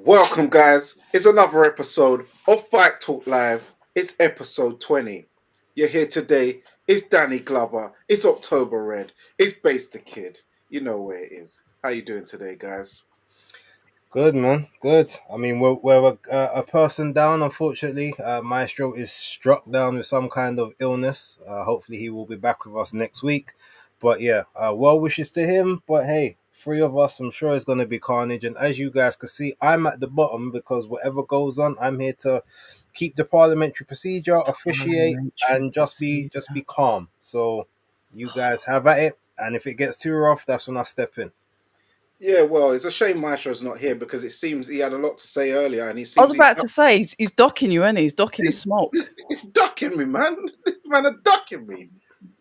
Welcome, guys. It's another episode of Fight Talk Live. It's episode 20. You're here today. It's Danny Glover. It's October Red. It's Base the Kid. You know where it is. How you doing today, guys? Good man, good. I mean, we're a person down. Unfortunately, Maestro is struck down with some kind of illness. Hopefully, he will be back with us next week. But yeah, well wishes to him. But hey, three of us, I'm sure it's going to be carnage. And as you guys can see, I'm at the bottom because whatever goes on, I'm here to keep the parliamentary procedure, officiate, and just be calm. So you guys have at it. And if it gets too rough, that's when I step in. Yeah, well, it's a shame Maestro's not here because it seems he had a lot to say earlier and he I was seems about to say he's docking you, and he's docking the smoke. he's ducking me, man. This man are ducking me.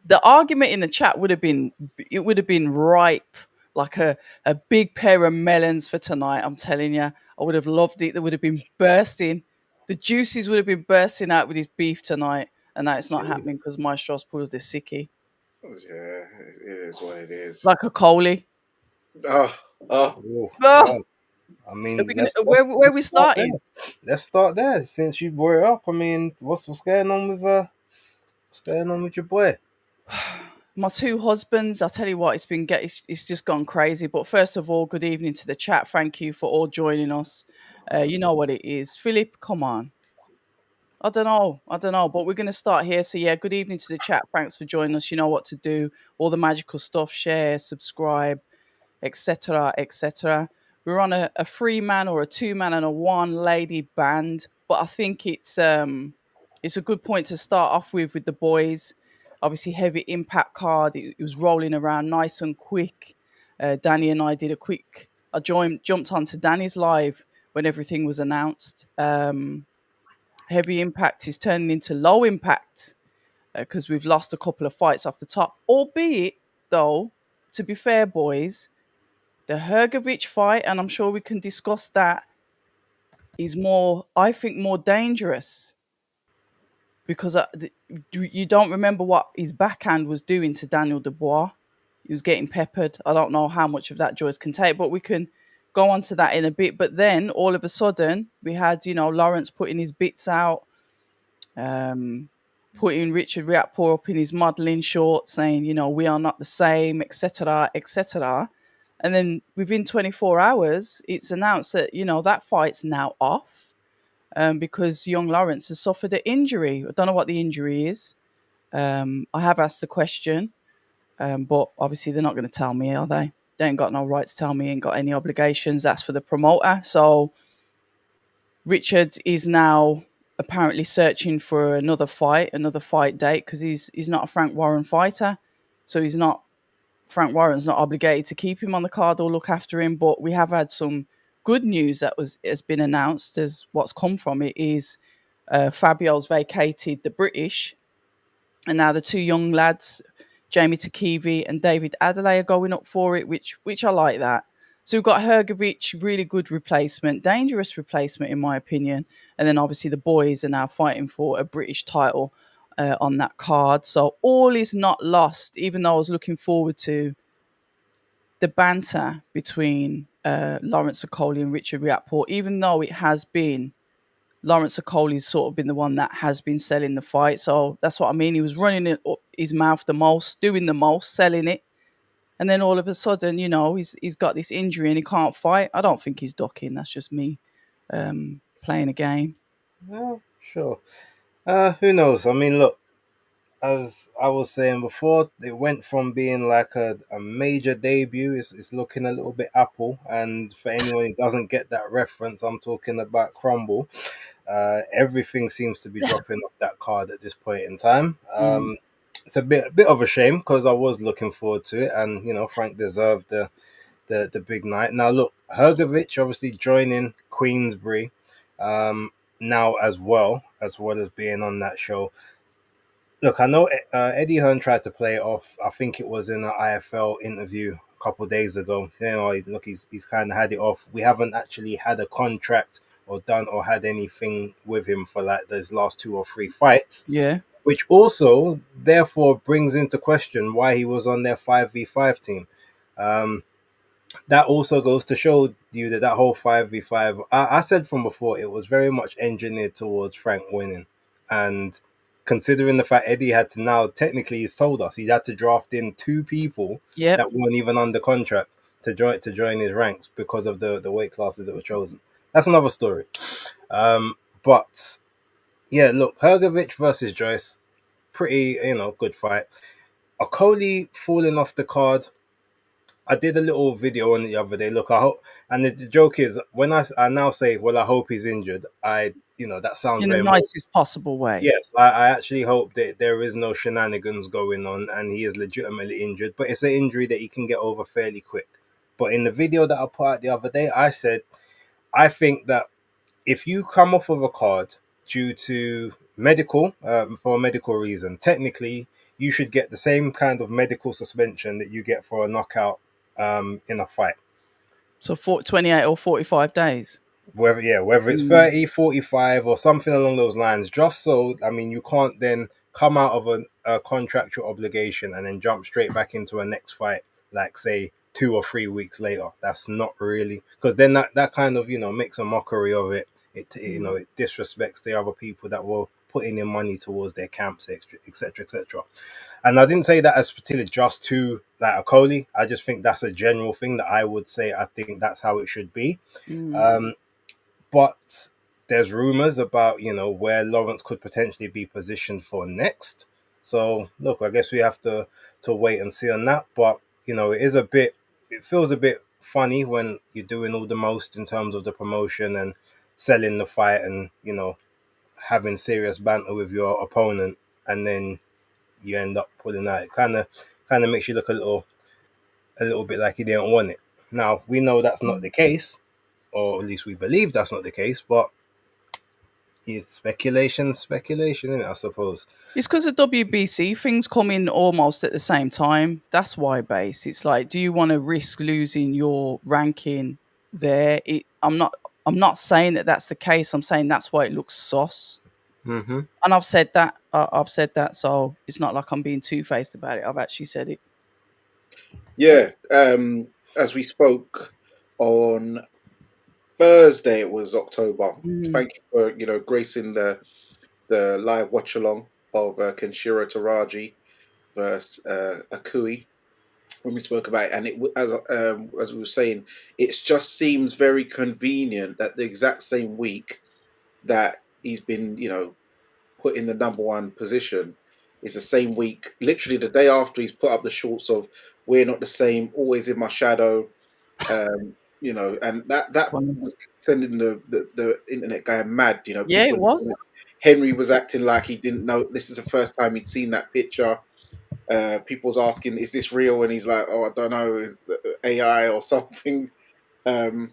The argument in the chat would have been ripe, like a big pair of melons for tonight. I'm telling you, I would have loved it. They would have been bursting. The juices would have been bursting out with his beef tonight, and now it's not happening because Maestro's pulled this sickie, Yeah, it is what it is. like a Coley. Oh, oh. Oh, Oh, well, I are mean, we gonna, where we let's start there. starting? Let's start there. Since you brought it up, I mean, what's going on with what's going on with your boy? My two husbands, I tell you what, it's just gone crazy. But first of all, good evening to the chat. Thank you for all joining us. You know what it is, Philip. Come on. I don't know, but we're going to start here. So yeah, good evening to the chat. Thanks for joining us. You know what to do. All the magical stuff. Share, subscribe, etc., etc. We're on a three man or a two man and a one lady band, but I think it's a good point to start off with the boys. Obviously, heavy impact card. It was rolling around nice and quick. Danny and I did a quick. I jumped onto Danny's live when everything was announced. Heavy impact is turning into low impact because we've lost a couple of fights off the top. Albeit, though, to be fair, boys, the Hergovich fight, and I'm sure we can discuss that, is more, I think, more dangerous because you don't remember what his backhand was doing to Daniel Dubois. He was getting peppered. I don't know how much of that Joyce can take, but we can go on to that in a bit. But then all of a sudden, we had, Lawrence putting his bits out, putting Richard Riakporhe up in his modelling shorts, saying, we are not the same, etc., etc. And then within 24 hours, it's announced that, that fight's now off because young Lawrence has suffered an injury. I don't know what the injury is. I have asked the question, but obviously they're not going to tell me, are they? They ain't got no right to tell me, ain't got any obligations. That's for the promoter. So Richard is now apparently searching for another fight date, because he's not a Frank Warren fighter. So Frank Warren's not obligated to keep him on the card or look after him. But we have had some good news has been announced. As what's come from it is Fabio's vacated the British, and now the two young lads, Jamie Takivi and David Adelaide, are going up for it, which I like that. So we've got Hergovich, really good replacement, dangerous replacement in my opinion, and then obviously the boys are now fighting for a British title on that card. So all is not lost, even though I was looking forward to the banter between Lawrence Okoli and Richard Riakporhe, even though it has been Lawrence Okoli's sort of been the one that has been selling the fight. So that's what I mean. He was running it up his mouth the most, doing the most, selling it. And then all of a sudden, he's got this injury and he can't fight. I don't think he's ducking. That's just me playing a game. Well, sure. Who knows? I mean, look, as I was saying before, it went from being like a major debut. It's looking a little bit Apple, and for anyone who doesn't get that reference, I'm talking about Crumble. Everything seems to be dropping off that card at this point in time. Mm. It's a bit of a shame because I was looking forward to it, and Frank deserved the big night. Now look, Hergovich obviously joining Queensbury now as well as being on that show. Look, I know Eddie Hearn tried to play it off. I think it was in an IFL interview a couple of days ago. Look, he's kind of had it off. We haven't actually had a contract or done or had anything with him for like those last 2 or 3 fights, Yeah. which also therefore brings into question why he was on their 5v5 team. Um, that also goes to show you that whole 5v5, I said from before, it was very much engineered towards Frank winning. And considering the fact Eddie had to now, technically, he's told us he had to draft in two people Yep. that weren't even under contract to join his ranks because of the weight classes that were chosen. That's another story. But yeah, look, Hergovich versus Joyce, pretty, good fight. Okoli falling off the card. I did a little video on it the other day. Look, I hope, and the joke is when I now say, well, I hope he's injured. That sounds In the very more. nicest possible way. Yes, I actually hope that there is no shenanigans going on and he is legitimately injured, but it's an injury that he can get over fairly quick. But in the video that I put out the other day, I said, I think that if you come off of a card due to for a medical reason, technically you should get the same kind of medical suspension that you get for a knockout in a fight. So 28 or 45 days. Whether it's 30, 45 or something along those lines, just so, I mean, you can't then come out of a contractual obligation and then jump straight back into a next fight, like say 2 or 3 weeks later. That's not really, because then that kind of, makes a mockery of it. It disrespects the other people that were putting in money towards their camps, etc., etc. And I didn't say that as particularly just to like Okoli. I just think that's a general thing that I would say. I think that's how it should be. But there's rumors about where Lawrence could potentially be positioned for next. So look, I guess we have to wait and see on that. But it feels a bit funny when you're doing all the most in terms of the promotion and selling the fight and having serious banter with your opponent, and then you end up pulling out. It kind of makes you look a little bit like you didn't want it. Now we know that's not the case, or at least we believe that's not the case, but it's speculation, isn't it, I suppose. It's because the WBC things come in almost at the same time. That's why, base. It's like, do you want to risk losing your ranking there? I'm not. I'm not saying that that's the case. I'm saying that's why it looks sus. Mm-hmm. And I've said that. I've said that. So it's not like I'm being two faced about it. I've actually said it. Yeah. As we spoke on Thursday, it was October. Mm. Thank you for gracing the live watch along of Kenshiro Taraji versus Akui when we spoke about it, and as we were saying, it just seems very convenient that the exact same week that he's been put in the number one position is the same week, literally the day after he's put up the shorts of "We're Not the Same," "Always in My Shadow," and that Funny. was sending the internet going mad. Yeah, it People. was. Henry was acting like he didn't know. This is the first time he'd seen that picture. People was asking, "Is this real?" And he's like, "Oh, I don't know. Is AI or something?" On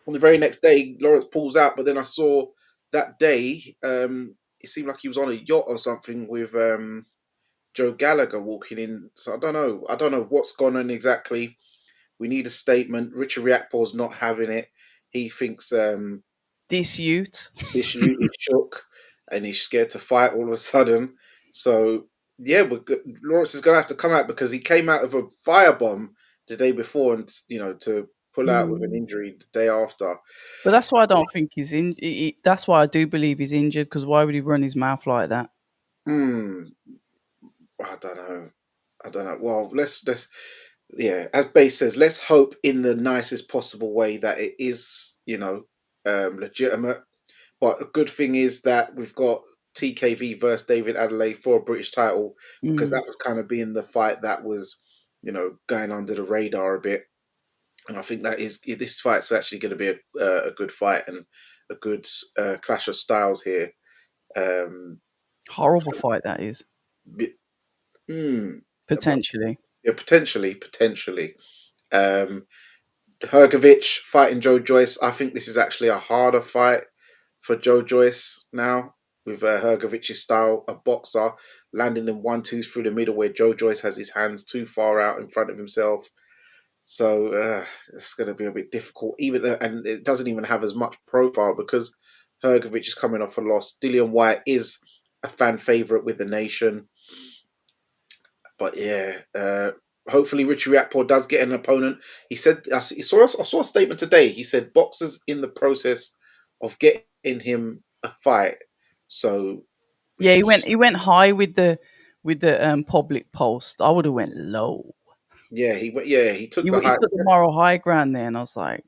the very next day, Lawrence pulls out. But then I saw that day, it seemed like he was on a yacht or something with Joe Gallagher walking in. So I don't know. I don't know what's gone on exactly. We need a statement. Richard Riakpor's not having it. He thinks This youth. this youth is shook and he's scared to fight all of a sudden. So yeah, Lawrence is going to have to come out because he came out of a firebomb the day before, and to pull out with an Mm. injury the day after. But that's why I don't think he's in. That's why I do believe he's injured. Because why would he run his mouth like that? Hmm, I don't know. I don't know. Well, let's yeah, as Base says, let's hope in the nicest possible way that it is legitimate. But a good thing is that we've got TKV versus David Adelaide for a British title, because Mm. that was kind of being the fight that was, going under the radar a bit. And I think that is this fight's actually going to be a good fight and a good clash of styles here. Um, Horrible fight that is. bi- but Potentially. yeah, potentially. Um, Hergovich fighting Joe Joyce. I think this is actually a harder fight for Joe Joyce now, with Hergovich's style, a boxer landing in 1-2s through the middle, where Joe Joyce has his hands too far out in front of himself. So it's going to be a bit difficult, and it doesn't even have as much profile because Hergovich is coming off a loss. Dillian White is a fan favorite with the nation, but yeah, hopefully Richie Riakporhe does get an opponent. He said I saw a statement today. He said boxers in the process of getting him a fight. So Yeah, if he went high with the public post. I would have went low. he took He the he high. took the moral high ground there, and I was like,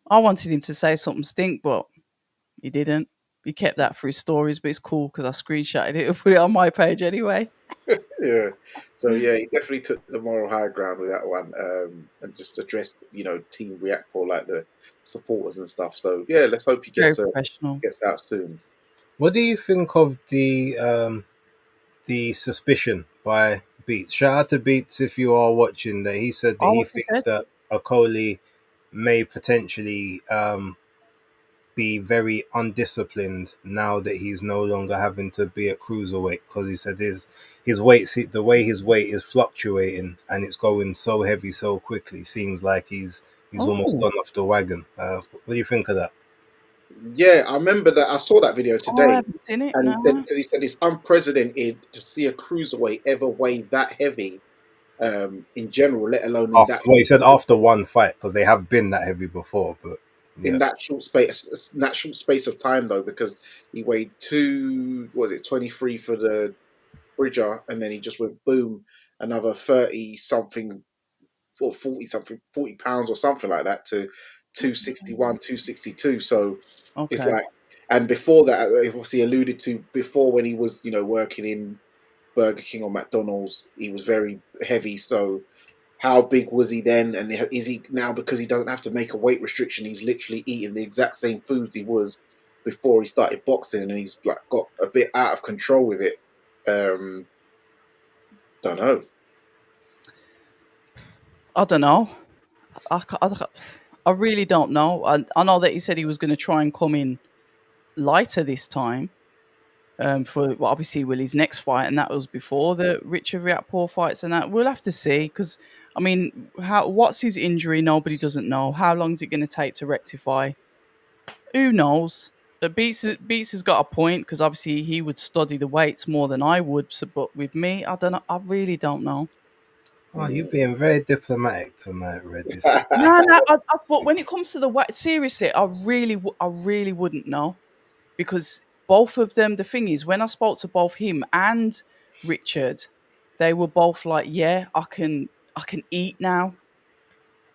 I wanted him to say something stink, but he didn't. He kept that for his stories, but it's cool because I screenshotted it and put it on my page anyway. Yeah. So yeah, he definitely took the moral high ground with that one, and just addressed, Team React for like the supporters and stuff. So yeah, let's hope he Very gets professional. out soon. What do you think of the suspicion by Beats? Shout out to Beats if you are watching. That he said that Oh, he what's he thinks said? that Okoli may potentially be very undisciplined now that he's no longer having to be at cruiserweight, because he said his weight, the way his weight is fluctuating and it's going so heavy so quickly, seems like he's almost Oh, gone off the wagon. What do you think of that? Yeah, I remember that. I saw that video oh, I today, haven't seen it. and No. he said it's unprecedented to see a cruiserweight ever weigh that heavy, in general, let alone in After, well, he said after one fight, because they have been that heavy before, but yeah, that short space of time though, because he weighed what was it, 23 for the Bridger, and then he just went boom, another 30 something or 40 something, 40 pounds or something like that to 261, 262. So it's Okay. like, and before that, I've obviously alluded to before, when he was, working in Burger King or McDonald's, he was very heavy. So how big was he then? And is he now, because he doesn't have to make a weight restriction, he's literally eating the exact same foods he was before he started boxing, and he's like got a bit out of control with it. Um, don't know. I don't know. I really don't know. I know that he said he was going to try and come in lighter this time. For well, obviously, will his next fight, and that was before the Richard Riakporhe fights, and that we'll have to see. Because I mean, what's his injury? Nobody doesn't know. How long is it going to take to rectify? Who knows? But Beats has got a point, because obviously he would study the weights more than I would. So, but with me, I don't know. I really don't know. oh, you're being very diplomatic tonight, Red. This No, no. I thought when it comes to the weight, seriously, I really wouldn't know, because both of them. The thing is, when I spoke to both him and Richard, they were both like, "Yeah, I can eat now,"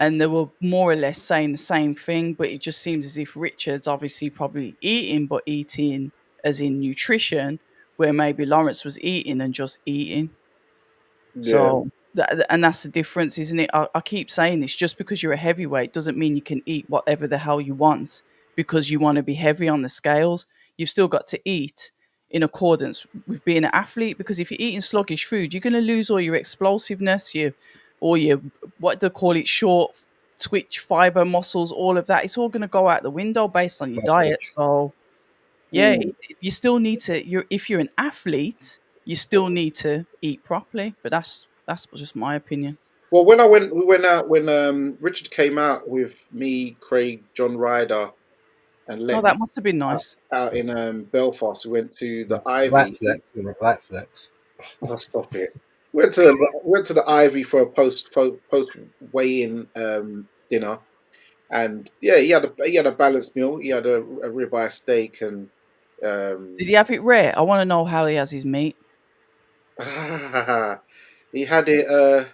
and they were more or less saying the same thing. But it just seems as if Richard's obviously probably eating, but eating as in nutrition, where maybe Lawrence was eating and just eating. Yeah, So, and that's the difference, isn't it? I keep saying this: just because you're a heavyweight doesn't mean you can eat whatever the hell you want because you want to be heavy on the scales. You've still got to eat in accordance with being an athlete. Because if you're eating sluggish food, you're going to lose all your explosiveness, or your, what they call it, short twitch fiber muscles. All of that, it's all going to go out the window based on your diet. message. So yeah, mm. you still need to. If you're an athlete, you still need to eat properly. But that's just my opinion. Well, we went out when Richard came out with me, Craig, John Ryder, and Oh, that Lex must have been nice. out in Belfast. We went to the Light Ivy. flex, you know, light flex. Oh, stop it. Went to the Ivy for a post weigh in dinner, and yeah, he had a balanced meal. He had a ribeye steak, and Did um, he have it rare? I want to know how he has his meat. he had it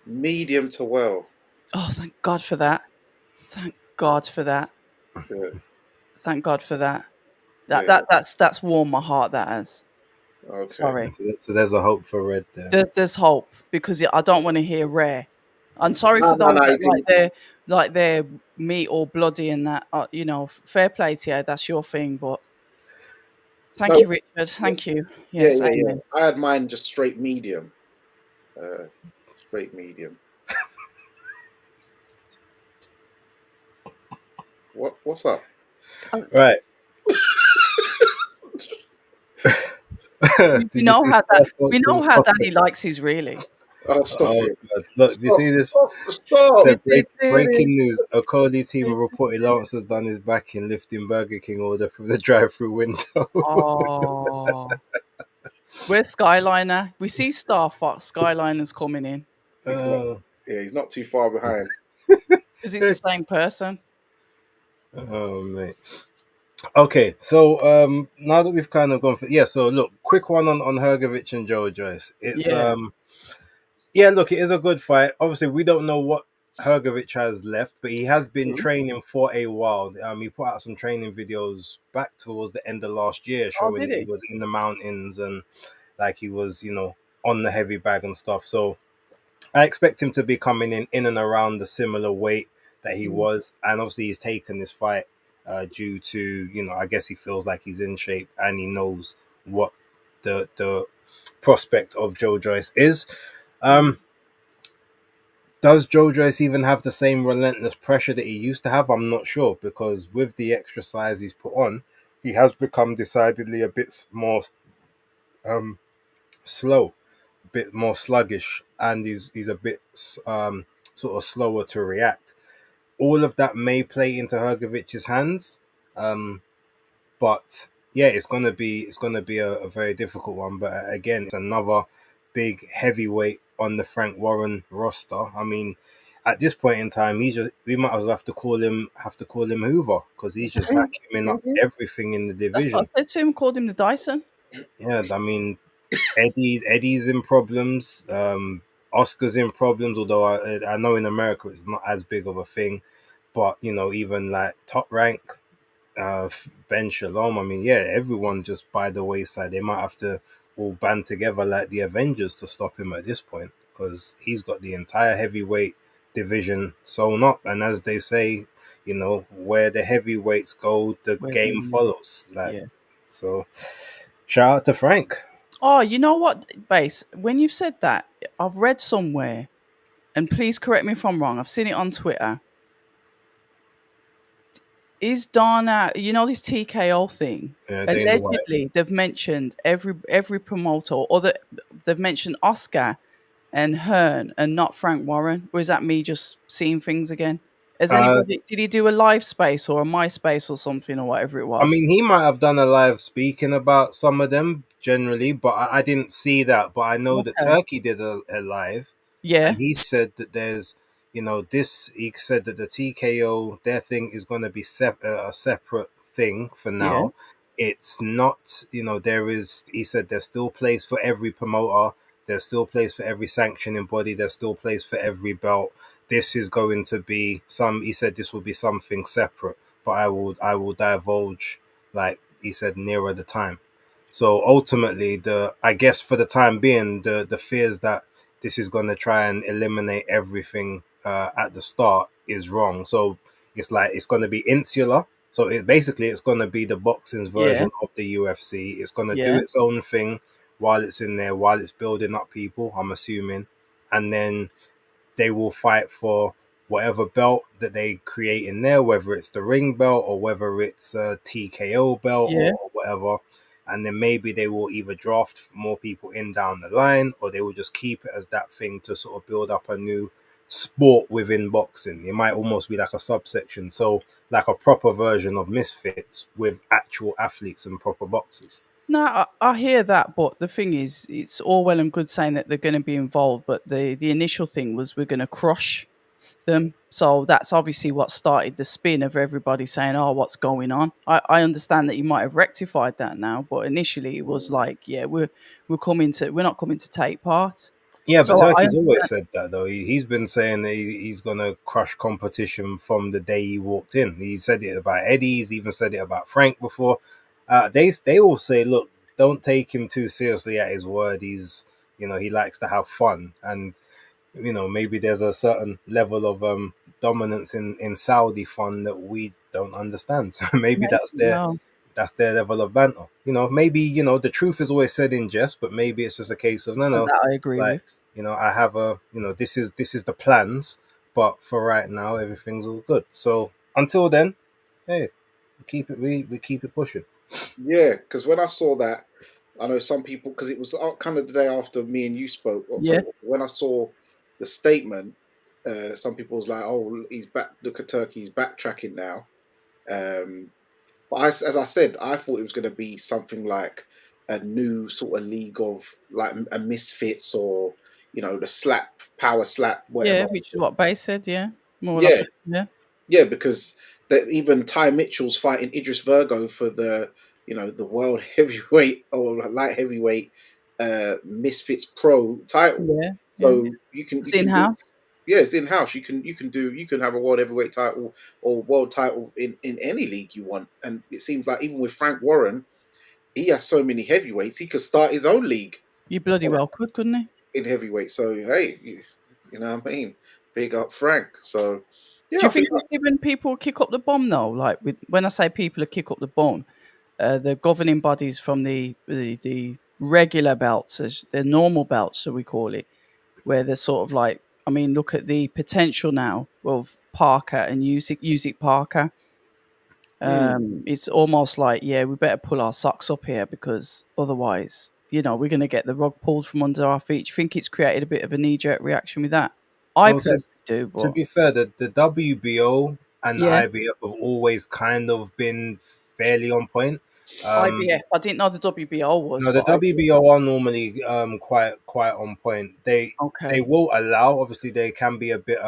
medium to well. Oh, thank God for that. Thank God for that. Yeah, Thank God for that. That yeah. that that's warmed my heart. That has. Okay. Sorry. So there's a hope for Red there. There's hope, because I don't want to hear rare. I'm sorry No, for no, those no. He that didn't. like their meat all bloody and that. Fair play to you. That's your thing. But thank No. you, Richard. Thank you. Yeah, Yes, yeah, yeah. amen. I had mine just straight medium. Uh, straight medium. What's up? Right. We Did you know see how Sky that we Sports know was how coffee? Danny likes his really. Oh, stop Oh it! God! Look, do you Stop! see this? Stop! Stop! So breaking news: a Cody team have reported Lawrence has done his back in lifting Burger King order from the drive-through window. Oh, Where's Skyliner? We see Star Fox. Skyliner's coming in He's not. Uh, Yeah, he's not too far behind. because it's the same person. oh mate. Okay, so now that we've kind of gone for so look, quick one on Hergovich and Joe Joyce. It's Yeah. yeah, look, it is a good fight. Obviously, we don't know what Hergovich has left, but he has been True. training for a while. He put out some training videos back towards the end of last year, Oh, showing did that he he? was in the mountains and like he was, on the heavy bag and stuff. So I expect him to be coming in and around the similar weight that he Mm. was, and obviously he's taken this fight due to I guess he feels like he's in shape and he knows what the prospect of Joe Joyce is. Mm. Does Joe Joyce even have the same relentless pressure that he used to have? I'm not sure, because with the extra size he's put on, he has become decidedly a bit more um, slow, a bit more sluggish, and he's a bit sort of slower to react. All of that may play into Hergovich's hands, um, but yeah, it's gonna be a very difficult one. But again, it's another big heavyweight on the Frank Warren roster. I mean, at this point in time, we might as well have to call him Hoover, because he's just vacuuming up Mhm. everything in the That's what division. I said to him. Called him the Dyson. Yeah, I mean, Eddie's in problems. Oscar's in problems. Although I know in America it's not as big of a thing, but even like Top Rank, Ben Shalom. I mean, yeah, everyone just by the wayside. They might have to all band together like the Avengers to stop him at this point, because he's got the entire heavyweight division sewn up. And as they say, where the heavyweights go, the Where game the follows. Like, yeah. so, shout out to Frank. Oh, you know what, Base? When you've said that, I've read somewhere, and please correct me if I'm wrong. I've seen it on Twitter. Is Dana, this TKO thing? Dana White. Allegedly, they've mentioned every promoter, or they've mentioned Oscar and Hearn, and not Frank Warren. Or is that me just seeing things again? Has Uh, anybody? Did he do a live space or a MySpace or something or whatever it I was? mean, he might have done a live speaking about some of them generally, but I didn't see that. But I know that Okay. Turkey did a live, Yeah. and he said that there's, this. He said that the TKO their thing is going to be a separate thing for Yeah. now. It's not, there is. He said there's still place for every promoter. There's still place for every sanctioning body. There's still place for every belt. This is going to be some. He said this will be something separate, but I will divulge, like he said, nearer the time. So ultimately, I guess for the time being, the fears that this is going to try and eliminate everything at the start is wrong. So it's like it's going to be insular. So it's going to be the boxing's Yeah. version of the UFC. It's going to do Yeah. its own thing while it's in there, while it's building up people. I'm assuming, and then they will fight for whatever belt that they create in there, whether it's the ring belt or whether it's a TKO belt Yeah. or whatever. And then maybe they will either draft more people in down the line, or they will just keep it as that thing to sort of build up a new sport within boxing. It might almost be like a subsection. So, like a proper version of Misfits with actual athletes and proper boxers. No, I hear that, but the thing is, it's all well and good saying that they're going to be involved, but the initial thing was we're going to crush them. So that's obviously what started the spin of everybody saying, "Oh, what's going on?" I understand that you might have rectified that now, but initially it was like, "Yeah, we're not coming to take part." Yeah, but So I Turkey's always understand. said that though. He's been saying that he's gonna crush competition from the day he walked in. He said it about Eddie. He's even said it about Frank before. They all say, look, don't take him too seriously at his word. He likes to have fun, and maybe there's a certain level of dominance in Saudi fun that we don't understand. Maybe Maybe, no, that's their level of banter. Maybe the truth is always said in jest, but maybe it's just a case of no, and no, that I agree like with. I have this is the plans, but for right now everything's all good. So until then, hey, we keep it pushing. Yeah, because when I saw that, I know some people, because it was kind of the day after me and you spoke, Yeah, October. When I saw the statement, some people was like, "Oh, he's back. Look at Turkey, he's backtracking now." But as I said, I thought it was going to be something like a new sort of league of like a misfits, or the slap power slap whatever. Yeah, which is what Bay said, yeah. More like Yeah, a yeah. yeah, because that even Ty Mitchell's fighting Idris Virgo for the the world heavyweight or light heavyweight Misfits Pro title. Yeah, yeah. So you It's can do, in-house. yeah, it's in house. You can have a world heavyweight title or world title in any league you want. And it seems like even with Frank Warren, he has so many heavyweights, he could start his own league You bloody well could, couldn't he? in heavyweight. So hey, you know what I mean? Big up Frank. So Do yeah, you I think think it's giving people kick up the bum though? Like when I say people who kick up the bum, the governing bodies from the regular belts, as the normal belts, so we call it, where they're sort of like, I mean, look at the potential now of Parker and Usyk Parker. mm, It's almost like, yeah, we better pull our socks up here because otherwise, we're going to get the rug pulled from under our feet. Do you think it's created a bit of a knee jerk reaction with that? I Well, personally do, to but be fair, the WBO and the yeah, IBF have always kind of been fairly on point. IBF. I didn't know the WBO was, No, the but IBF. WBO are normally quite on point. They Okay. will allow, obviously they can be a bit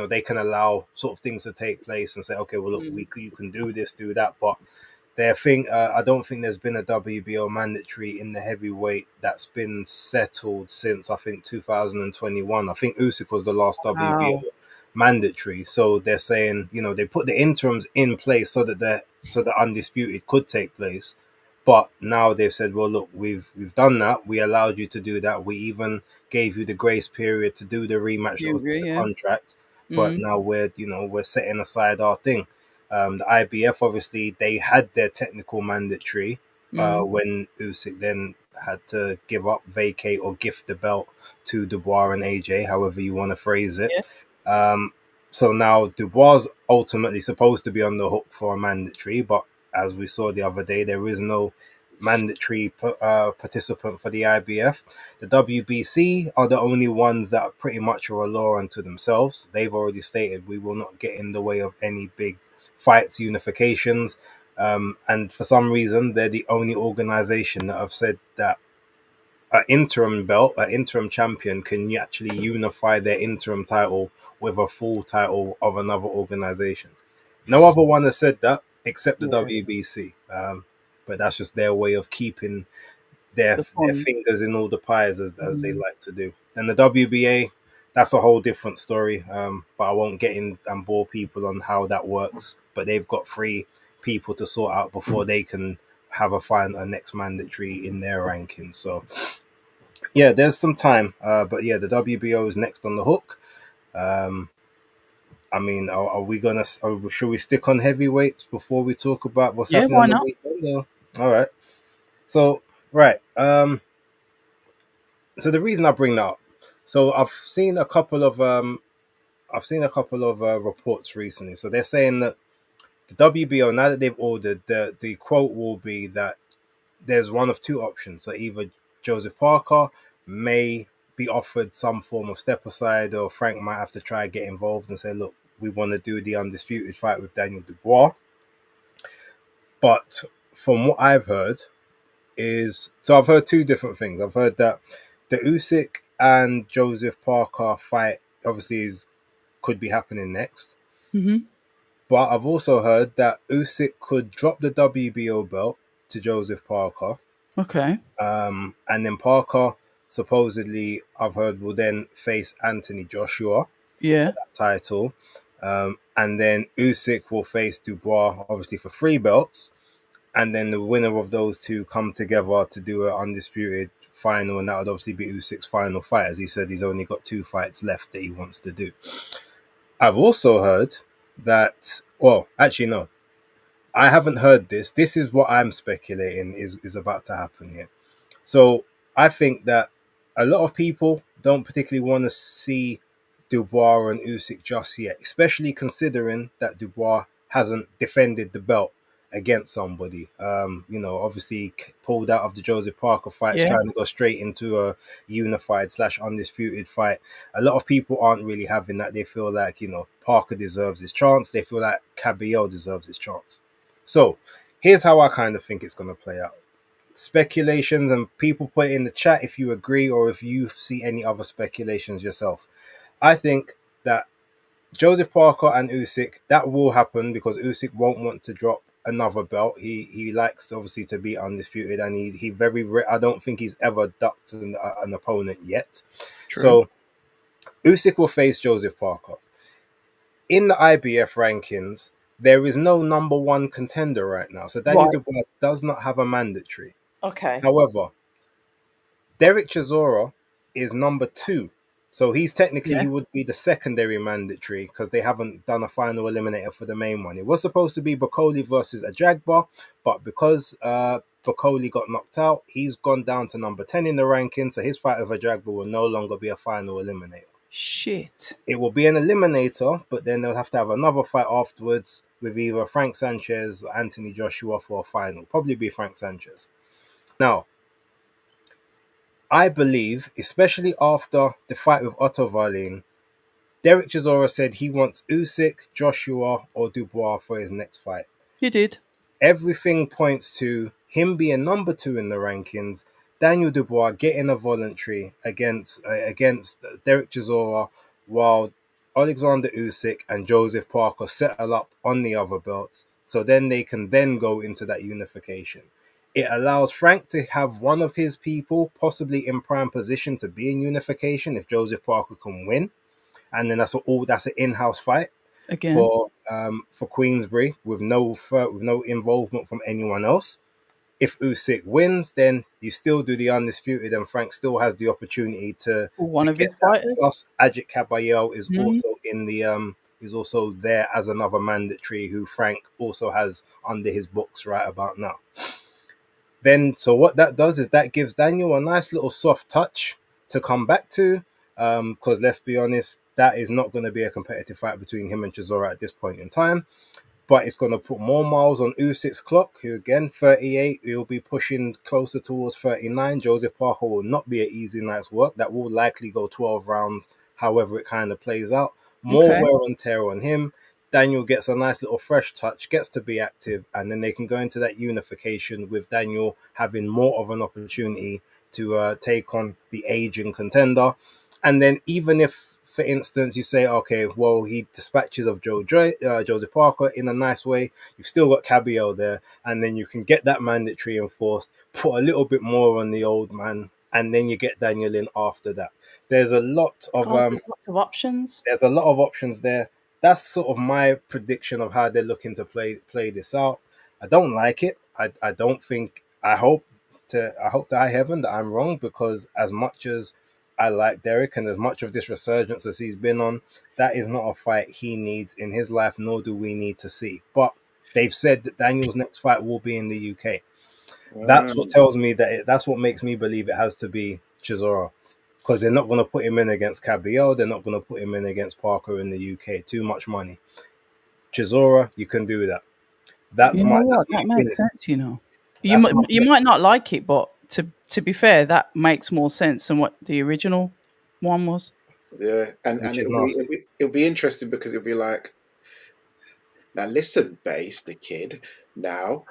they can allow sort of things to take place and say, okay, well look, Mm, you can do this, do that, but their thing, I don't think there's been a WBO mandatory in the heavyweight that's been settled since I think 2021. I think Usyk was the last WBO wow. mandatory. So they're saying, they put the interims in place so the undisputed could take place. But now they've said, well, look, we've done that. We allowed you to do that. We even gave you the grace period to do the rematch that You was in agree? the Yeah. contract. But Mm, now we're setting aside our thing. The IBF, obviously, they had their technical mandatory mm, when Usyk then had to give up, vacate, or gift the belt to Dubois and AJ, however you want to phrase it. yeah. Um, so now Dubois is ultimately supposed to be on the hook for a mandatory, but as we saw the other day, there is no mandatory participant for the IBF. The WBC are the only ones that pretty much are a law unto themselves. They've already stated we will not get in the way of any big fights, unifications. And for some reason, they're the only organization that have said that an interim belt, an interim champion can actually unify their interim title with a full title of another organization. No other one has said that except the Yeah. WBC. But that's just their way of keeping their The their fun. fingers in all the pies as they Mm, like to do. Then the WBA, that's a whole different story. But I won't get in and bore people on how that works. But they've got three people to sort out before they can have a next mandatory in their ranking. So yeah, there's some time. But yeah, the WBO is next on the hook. Um, I mean, are we gonna? Should we stick on heavyweights before we talk about what's yeah. happening Why on the not? weekend? All right. So right. So the reason I bring that up, so I've seen a couple of reports recently. So they're saying that the WBO, now that they've ordered, the quote will be that there's one of two options. So either Joseph Parker may be offered some form of step aside, or Frank might have to try and get involved and say, look, we want to do the undisputed fight with Daniel Dubois. But from what I've heard so I've heard two different things. I've heard that the Usyk and Joseph Parker fight obviously could be happening next. Hmm. But I've also heard that Usyk could drop the WBO belt to Joseph Parker. Okay. And then Parker, supposedly, I've heard, will then face Anthony Joshua Yeah. for that title. And then Usyk will face Dubois, obviously, for three belts. And then the winner of those two come together to do an undisputed final. And that would obviously be Usyk's final fight. As he said, he's only got two fights left that he wants to do. I've also heard that, well, actually, no, I haven't heard this. This is what I'm speculating is about to happen here. So I think that a lot of people don't particularly want to see Dubois and Usyk just yet, especially considering that Dubois hasn't defended the belt against somebody. Obviously pulled out of the Joseph Parker fights, Yeah. trying to go straight into a unified / undisputed fight. A lot of people aren't really having that. They feel like, Parker deserves his chance. They feel like Cabello deserves his chance. So here's how I kind of think it's going to play out. speculations, and people put it in the chat if you agree or if you see any other speculations yourself. I think that Joseph Parker and Usyk, that will happen because Usyk won't want to drop another belt. He likes obviously to be undisputed, and he very I don't think he's ever ducked an opponent yet. True. So Usyk will face Joseph Parker. In the IBF rankings, there is no number one contender right now. So Daniel Right. Dubois does not have a mandatory. Okay. However, Derek Chisora is number 2. So he's technically, Yeah. he would be the secondary mandatory because they haven't done a final eliminator for the main one. It was supposed to be Bokoli versus Ajagba, but because Bokoli got knocked out, he's gone down to number 10 in the ranking. So his fight with Ajagba will no longer be a final eliminator. Shit. It will be an eliminator, but then they'll have to have another fight afterwards with either Frank Sanchez or Anthony Joshua for a final. Probably be Frank Sanchez. Now, I believe, especially after the fight with Otto Wallin, Derek Chisora said he wants Usyk, Joshua, or Dubois for his next fight. He did. Everything points to him being number 2 in the rankings, Daniel Dubois getting a voluntary against Derek Chisora, while Alexander Usyk and Joseph Parker settle up on the other belts. So then they can then go into that unification. It allows Frank to have one of his people possibly in prime position to be in unification if Joseph Parker can win. And then that's an in-house fight Again. for Queensbury with no involvement from anyone else. If Usyk wins, then you still do the undisputed, and Frank still has the opportunity to One of get his fighters. Plus, Ajit Kabayel is also in the is also there as another mandatory who Frank also has under his books right about now. Then, so what that does is that gives Daniel a nice little soft touch to come back to, because let's be honest, that is not going to be a competitive fight between him and Chisora at this point in time. But it's going to put more miles on Usyk's clock, who again, 38, he'll be pushing closer towards 39. Joseph Parker will not be an easy night's work. That will likely go 12 rounds, however it kind of plays out. More wear and tear on him. Daniel gets a nice little fresh touch, gets to be active, and then they can go into that unification with Daniel having more of an opportunity to take on the aging contender. And then even if, for instance, you say, okay, well, he dispatches of Joseph Parker in a nice way, you've still got Kabayel there, and then you can get that mandatory enforced, put a little bit more on the old man, and then you get Daniel in after that. There's a lot of there's lots of options. There's a lot of options there. That's sort of my prediction of how they're looking to play this out. I don't like it. I don't think. I hope to high heaven that I'm wrong, because as much as I like Derek and as much of this resurgence as he's been on, that is not a fight he needs in his life, nor do we need to see. But they've said that Daniel's next fight will be in the UK. That's what tells me that's what makes me believe it has to be Chisora, because they're not going to put him in against Kabayel. They're not going to put him in against Parker in the UK. Too much money. Chisora, you can do that. That's that makes sense. You might not like it, but to be fair, that makes more sense than what the original one was. Yeah, and it'll be interesting because it'll be like, now listen, Base the kid. Now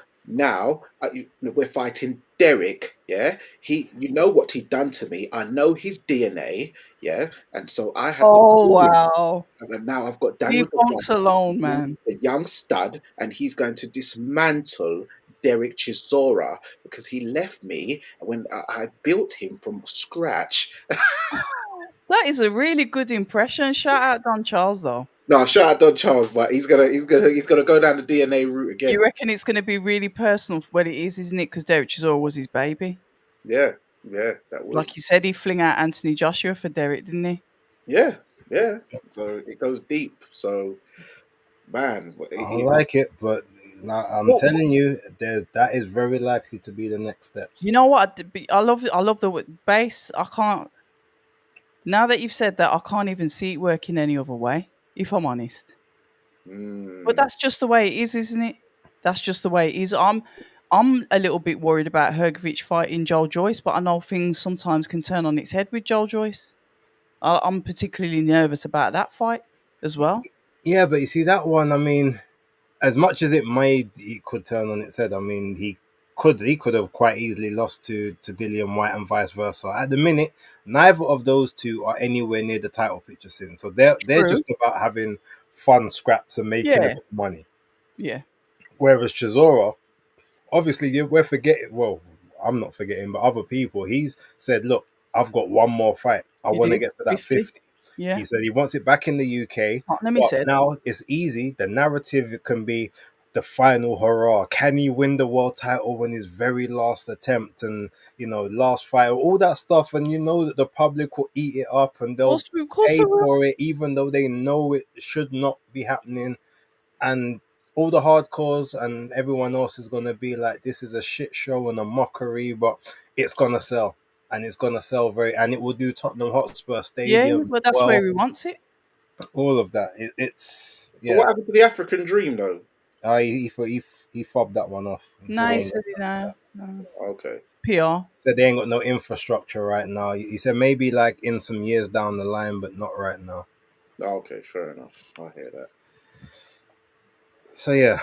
we're fighting Derek. Yeah, you know what he done to me. I know his DNA. Yeah, and so I have. Wow! And now I've got Daniel Bunks alone, man. the young stud, and he's going to dismantle Derek Chisora because he left me when I built him from scratch. That is a really good impression. Shout out Don Charles, though. No, shout out Don Charles, but he's gonna go down the DNA route again. You reckon it's going to be really personal? Well, it is, isn't it? Because Derek Chisora was his baby. Yeah, that was. Like he said, he fling out Anthony Joshua for Derek, didn't he? Yeah. So it goes deep. So, man, I like it, but I'm telling you, that is very likely to be the next steps. You know what? I love the base. I can't. Now that you've said that, I can't even see it working any other way, if I'm honest. But that's just the way it is, isn't it? That's just the way it is. I'm a little bit worried about Hrgovic fighting Joel Joyce, but I know things sometimes can turn on its head with Joel Joyce. I'm particularly nervous about that fight as well. Yeah, but you see that one, I mean, as much as it could turn on its head, I mean, he could have quite easily lost to Dillian White and vice versa. At the minute, neither of those two are anywhere near the title picture scene, so they're True. just about having fun scraps and making a Yeah. bit of money. Yeah. Whereas Chisora, obviously, we're forgetting. Well, I'm not forgetting, but other people. He's said, "Look, I've got one more fight. I He want to did. get to that 50. 50." Yeah. He said he wants it back in the UK, Tottenham, he but said. now it's easy. The narrative can be the final hurrah. Can he win the world title when his very last attempt and last fight, all that stuff? And you know that the public will eat it up and they'll Of course, pay I will. for it, even though they know it should not be happening. And all the hardcores and everyone else is gonna be like, this is a shit show and a mockery, but it's gonna sell, and it's gonna sell and it will do Tottenham Hotspur Yeah, Stadium but that's where well. he wants it. All of that, it's So yeah. what happened to the African Dream though? He fobbed that one off. He said No, they he ain't said, got, no. Okay. PR. said they ain't got no infrastructure right now. He said maybe like in some years down the line, but not right now. Okay, fair enough. I hear that. So yeah.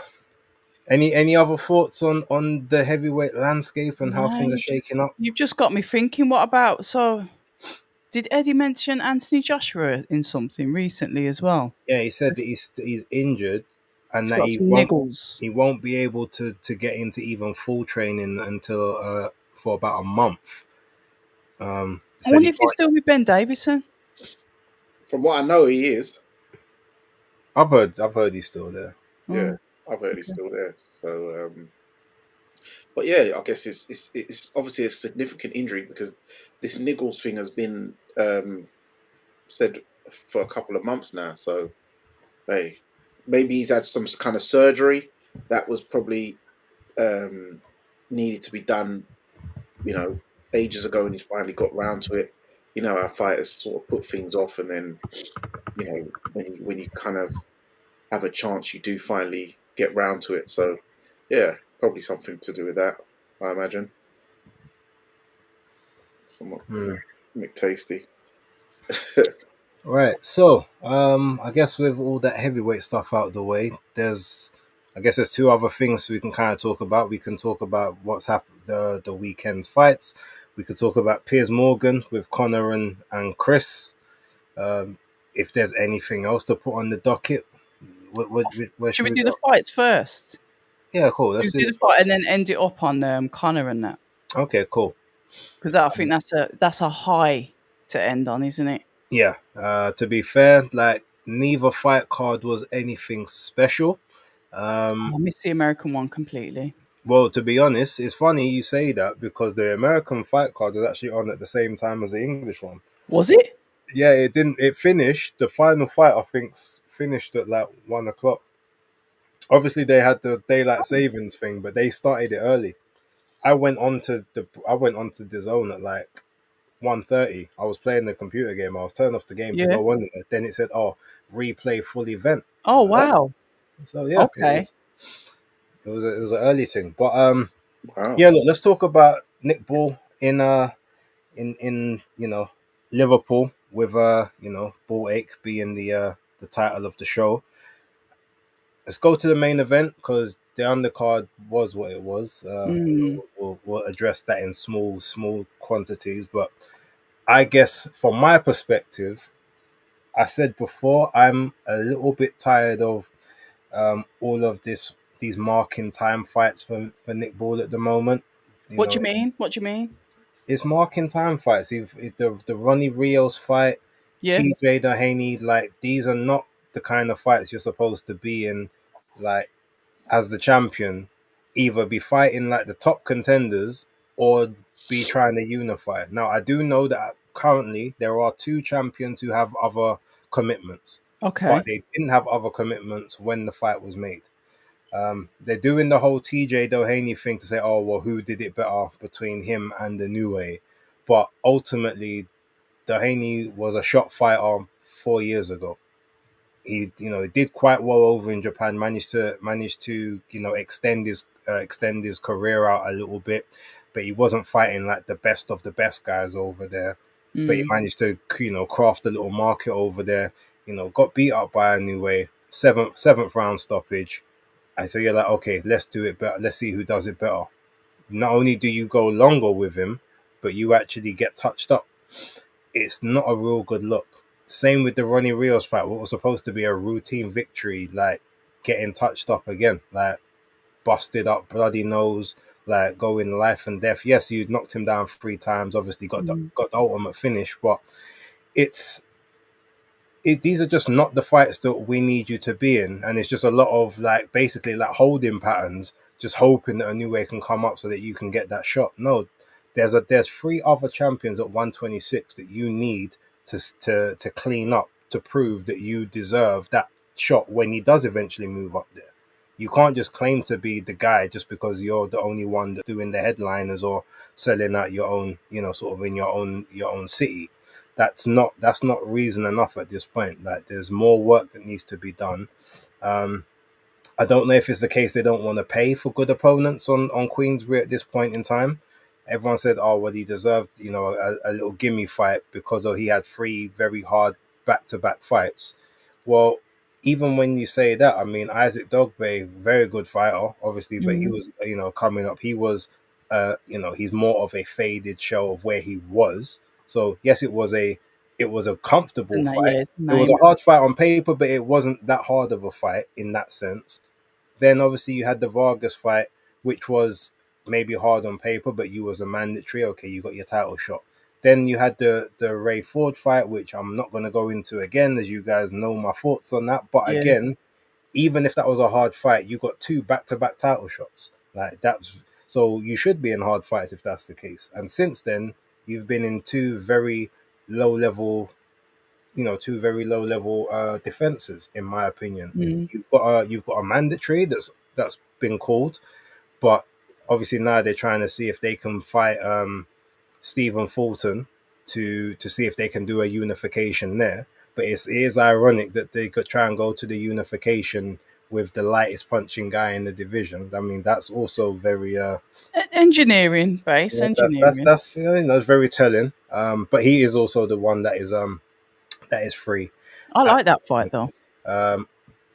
Any other thoughts on the heavyweight landscape and how No, things are shaking up? you've just got me thinking. What about Did Eddie mention Anthony Joshua in something recently as well? Yeah, he said that He's he's injured and he's that got some niggles. he won't be able to get into even full training until for about a month. I Said wonder he if he's can't. still with Ben Davison. From what I know, he is. I've heard he's still there. Yeah, Oh, I've heard he's okay. still there. So, but yeah, I guess it's obviously a significant injury because this niggles thing has been said for a couple of months now. So, hey, maybe he's had some kind of surgery that was probably needed to be done, ages ago, and he's finally got round to it. Our fighters sort of put things off, and then when you kind of have a chance, you do finally get round to it. So, yeah, probably something to do with that, I imagine. Somewhat Hmm. McTasty. Right. So, I guess with all that heavyweight stuff out of the way, there's two other things we can kind of talk about. We can talk about what's happened the weekend fights. We could talk about Piers Morgan with Connor and Chris. Um, if there's anything else to put on the docket, where Should should we we do the go? fights first? Yeah, cool. Should Let's we do do the the fight fight. and then end it up on Connor and that? Okay, cool. Because I think that's a high to end on, isn't it? Yeah. To be fair, like neither fight card was anything special. Oh, I miss the American one completely. Well, to be honest, it's funny you say that because the American fight card was actually on at the same time as the English one. Was it? Yeah, it didn't. It finished. The final fight, I think, finished at like 1 o'clock. Obviously, they had the daylight savings thing, but they started it early. I went on to the zone at like 1:30. I was playing the computer game. I was turning off the game to Yeah. go on it. Then it said, "Oh, replay full event." I'm Oh like, "Oh." wow. So yeah, Okay. it was an early thing. But Wow. yeah, look, let's talk about Nick Ball in Liverpool with Ball Ache being the title of the show. Let's go to the main event because the undercard was what it was. Mm. We'll address that in small quantities, but I guess from my perspective, I said before I'm a little bit tired of all of these marking time fights for Nick Ball at the moment. You What do you know, mean? What do you mean? it's marking time fights. If the Ronnie Rios fight, Yeah. TJ Dehaney, like these are not the kind of fights you're supposed to be in, like as the champion, either be fighting like the top contenders or be trying to unify. Now I do know that currently there are two champions who have other commitments, but Okay. they didn't have other commitments when the fight was made. They're doing the whole TJ Doheny thing to say, oh, well, who did it better between him and the New Way? But ultimately, Doheny was a shot fighter 4 years ago. He did quite well over in Japan. Managed to extend his career out a little bit, but he wasn't fighting like the best of the best guys over there. But he Mm. managed to craft a little market over there. Got beat up by a New Way, seventh round stoppage. And so you're like, okay, let's do it better. Let's see who does it better. not only do you go longer with him, but you actually get touched up. It's not a real good look. Same with the Ronnie Rios fight, what was supposed to be a routine victory, like getting touched up again, like busted up, bloody nose, like going life and death. Yes, you knocked him down 3 times, obviously got the ultimate finish, but it's these are just not the fights that we need you to be in, and it's just a lot of like basically like holding patterns, just hoping that a new way can come up so that you can get that shot. No, there's 3 other champions at 126 that you need to clean up to prove that you deserve that shot when he does eventually move up there. You can't just claim to be the guy just because you're the only one that's doing the headliners or selling out your own, sort of in your own city. That's not reason enough at this point. Like there's more work that needs to be done. Um, I don't know if it's the case they don't want to pay for good opponents on Queensbury at this point in time. Everyone said, "Oh, well, he deserved, a little gimme fight because he had 3 very hard back-to-back fights." Well, even when you say that, I mean, Isaac Dogbe, very good fighter, obviously, but he was, coming up. He was, he's more of a faded show of where he was. So yes, it was a comfortable And fight. yeah, It was name. a hard fight on paper, but it wasn't that hard of a fight in that sense. Then obviously you had the Vargas fight, which was maybe hard on paper, but you was a mandatory. Okay, you got your title shot. Then you had the Ray Ford fight, which I'm not going to go into again, as you guys know my thoughts on that. But Yeah. again, even if that was a hard fight, you got 2 back-to-back title shots. Like that's so you should be in hard fights if that's the case. And since then, you've been in 2 very low level defenses, in my opinion. Mm. You've got a mandatory that's been called, but obviously now they're trying to see if they can fight Stephen Fulton to see if they can do a unification there. But it is ironic that they could try and go to the unification with the lightest punching guy in the division. I mean, that's also very Engineering, base yeah, that's engineering. that's it's very telling. But he is also the one that is free. I like that fight though. Um,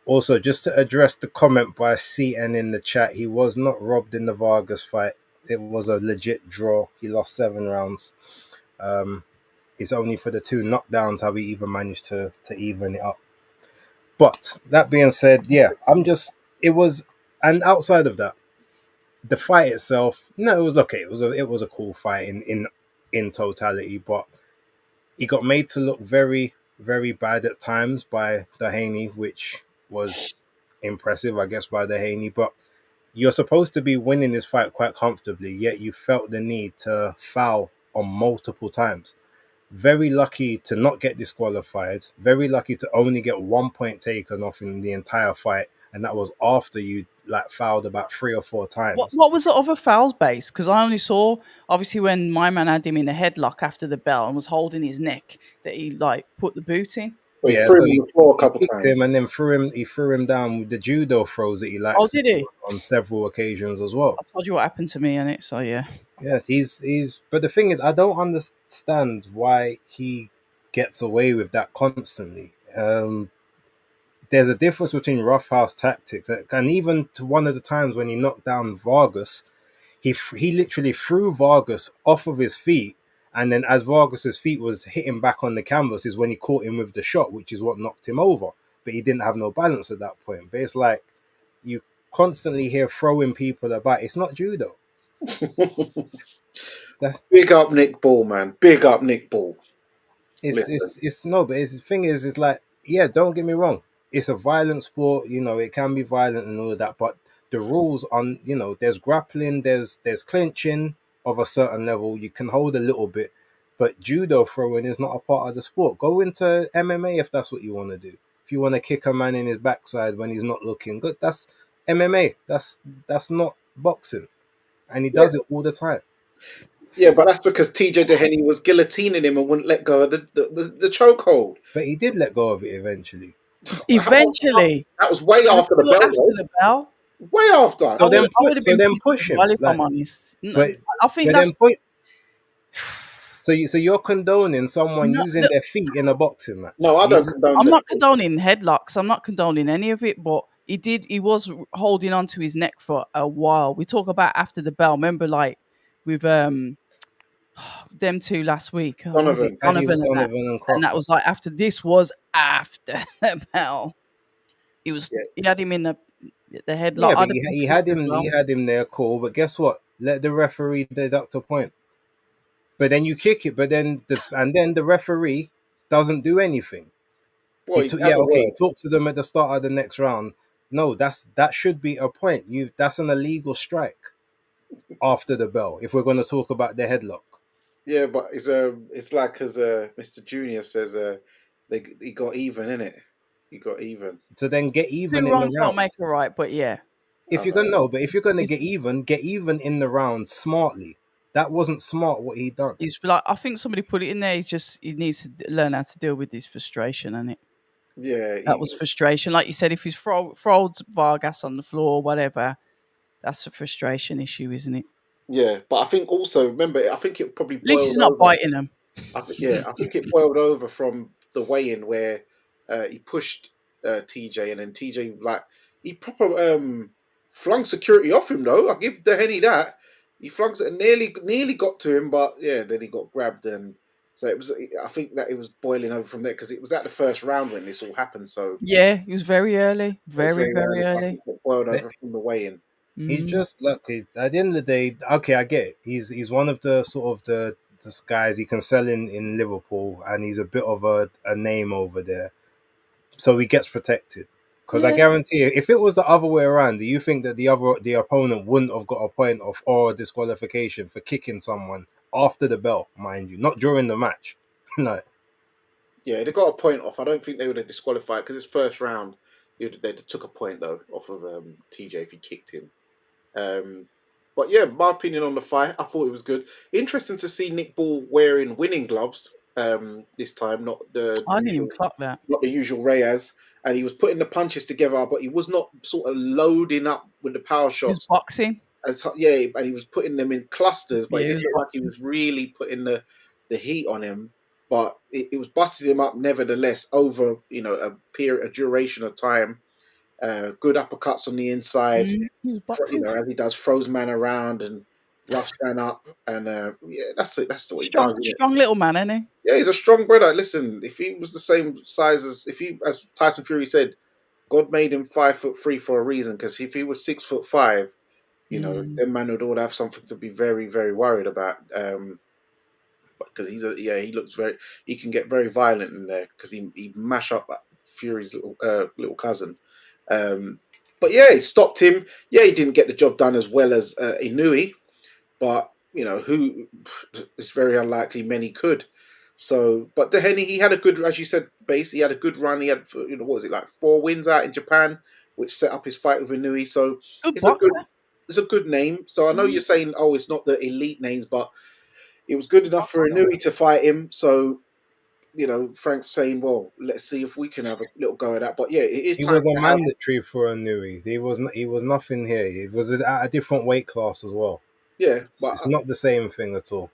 Also, just to address the comment by CN in the chat, he was not robbed in the Vargas fight. It was a legit draw. He lost 7 rounds. Um, it's only for the 2 knockdowns how he even managed to even it up. But that being said, yeah, it was, and outside of that, the fight itself, no, it was okay. It was a cool fight in totality, but he got made to look very, very bad at times by Dehaney, which was impressive, I guess, by Dehaney. But you're supposed to be winning this fight quite comfortably, yet you felt the need to foul on multiple times. Very lucky to not get disqualified. Very lucky to only get 1 point taken off in the entire fight, and that was after you like fouled about 3 or 4 What times. what was the other fouls base? Because I only saw obviously when my man had him in a headlock after the bell and was holding his neck that he like put the boot in. Well, he Yeah, threw so him on he, the floor a he couple kicked times. him and then he threw him down with the judo throws that he Oh, likes to did do he? on several occasions as well. I told you what happened to me in it, so yeah. Yeah, he's. But the thing is, I don't understand why he gets away with that constantly. There's a difference between roughhouse tactics, and even to one of the times when he knocked down Vargas, he literally threw Vargas off of his feet, and then as Vargas's feet was hitting back on the canvas, is when he caught him with the shot, which is what knocked him over. But he didn't have no balance at that point. But it's like you constantly hear throwing people about. It's not judo. That, Big up Nick Ball, man. Big up Nick Ball. It's Listen. it's no, but the thing is, it's like, yeah, don't get me wrong. It's a violent sport, it can be violent and all of that, but the rules on, there's grappling, there's clinching of a certain level. You can hold a little bit, but judo throwing is not a part of the sport. Go into MMA if that's what you want to do. If you want to kick a man in his backside when he's not looking good, that's MMA. That's not boxing, and he Yeah, does it all the time. yeah, but that's because TJ Dehaney was guillotining him and wouldn't let go of the chokehold. But he did let go of it eventually. Eventually. That was way It was after the still bell, after though. the bell. Way after. I So would, then I would have been push pushing well him, if I'm like, honest. but I think but that's then put. So you're condoning someone no, using look, their feet in a boxing match. No, I don't condone I'm that. not condoning headlocks. I'm not condoning any of it, but He was holding on to his neck for a while. We talk about after the bell. Remember, like with them two last week. What was it? Donovan. Paddy Donovan and that. Donovan and And that Crocker. was like after this was after the bell. Yeah. He had him in the headlock. Yeah, but I'd have been he pissed had as him. well. He had him there, cool. But guess what? Let the referee deduct a point. But then you kick it. But then the referee doesn't do anything. Well, he Yeah, had a okay. He word. talks to them at the start of the next round. No, that should be a point. That's an illegal strike after the bell. If we're going to talk about the headlock, Yeah, but it's like as Mr. Junior says, he got even in it. He got even. to then get even Two in the wrongs don't round. make a right, but yeah. If I you're gonna know. no, but if you're gonna It's, get even in the round smartly. That wasn't smart what he done. it's like I think somebody put it in there. He needs to learn how to deal with his frustration, and Yeah, that was frustration. Like you said, if he's throws Vargas on the floor or whatever, that's a frustration issue, isn't it? yeah. But I think also remember, I think it probably At least he's boiled not over. biting them. I think it boiled over from the weigh-in where he pushed TJ, and then TJ like he proper flung security off him though. I give Dehenny that. He flung it and nearly got to him, but yeah, then he got grabbed, and so it was. I think that it was boiling over from there because it was at the first round when this all happened. So Yeah, he was very early, it was very very very early. So I early. think it boiled But over from the weigh-in. he's Mm. just lucky. At the end of the day, okay, I get it. He's one of the sort of the guys he can sell in Liverpool, and he's a bit of a name over there, so he gets protected. Because I Yeah, guarantee you, if it was the other way around, do you think that the opponent wouldn't have got a point of or a disqualification for kicking someone after the bell, mind you, not during the match? No, Yeah, they got a point off. I don't think they would have disqualified because it's first round. They took a point though off of TJ if he kicked him. Um, but yeah, my opinion on the fight, I thought it was good. Interesting to see Nick Ball wearing winning gloves this time, I didn't even clock that. not the usual Reyes, and he was putting the punches together, but he was not sort of loading up with the power He was shots boxing. yeah, and he was putting them in clusters, but it Yeah, he didn't was look like he boxing. was really putting the heat on him. But it was busting him up nevertheless over a duration of time. Good uppercuts on the inside, He was boxing. as he does, throws man around and roughs man up, and yeah, that's it. That's what he does. Strong, Isn't it? strong little man, isn't he? Yeah, he's a strong brother. Listen, if he was the same size as Tyson Fury said, God made him 5'3" for a reason. Because if he was 6'5", Mm. then man would all have something to be very, very worried about. Because he looks he can get very violent in there because he mash up Fury's little cousin. But yeah, he stopped him. Yeah, he didn't get the job done as well as Inui, but who it's very unlikely many could. So, but Dehenny, he had a good, as you said, base. He had a good run. He had, what was it, like 4 wins out in Japan, which set up his fight with Inui. So Good it's a good, boxer. it's a good name. So I know you're Mm. saying, oh, it's not the elite names, but it was good enough for Boxer. Inui to fight him. So Frank's saying, well, let's see if we can have a little go at that. But yeah, it is he time was a to have. mandatory for a Nui. He was nothing here. He was at a different weight class as well. Yeah, It's not the same thing at all.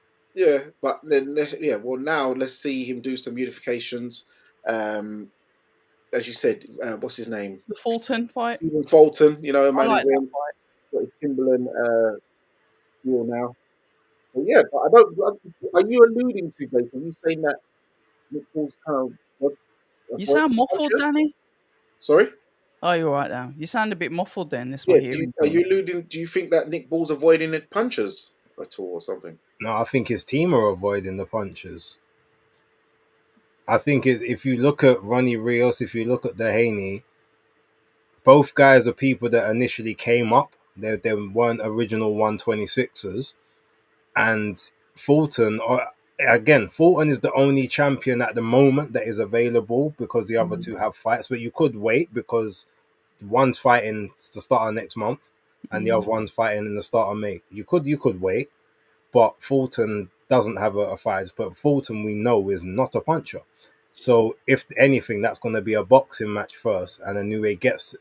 but then yeah. Well, now let's see him do some unifications. As you said, what's his name? The Fulton fight. Stephen Fulton. A I man who like that fight. got his Timberland deal now. So yeah, but I don't. Are you alluding to, Jason? Are you saying that Nick Paul's kind of You sound muffled, conscious? Danny. Sorry. Oh, you're right now. You sound a bit muffled then. That's my Yeah. hearing. Are you alluding? Do you think that Nick Ball's avoiding the punches at all or something? No, I think his team are avoiding the punches. I think if you look at Ronnie Rios, if you look at Dehaney, both guys are people that initially came up. They weren't original 126ers. And Fulton, Fulton is the only champion at the moment that is available because the other two have fights. But you could wait because one's fighting to start of next month and the other one's fighting in the start of May. You could wait, but Fulton doesn't have a fight. But Fulton, we know, is not a puncher. So if anything, that's going to be a boxing match first, and Inoue gets,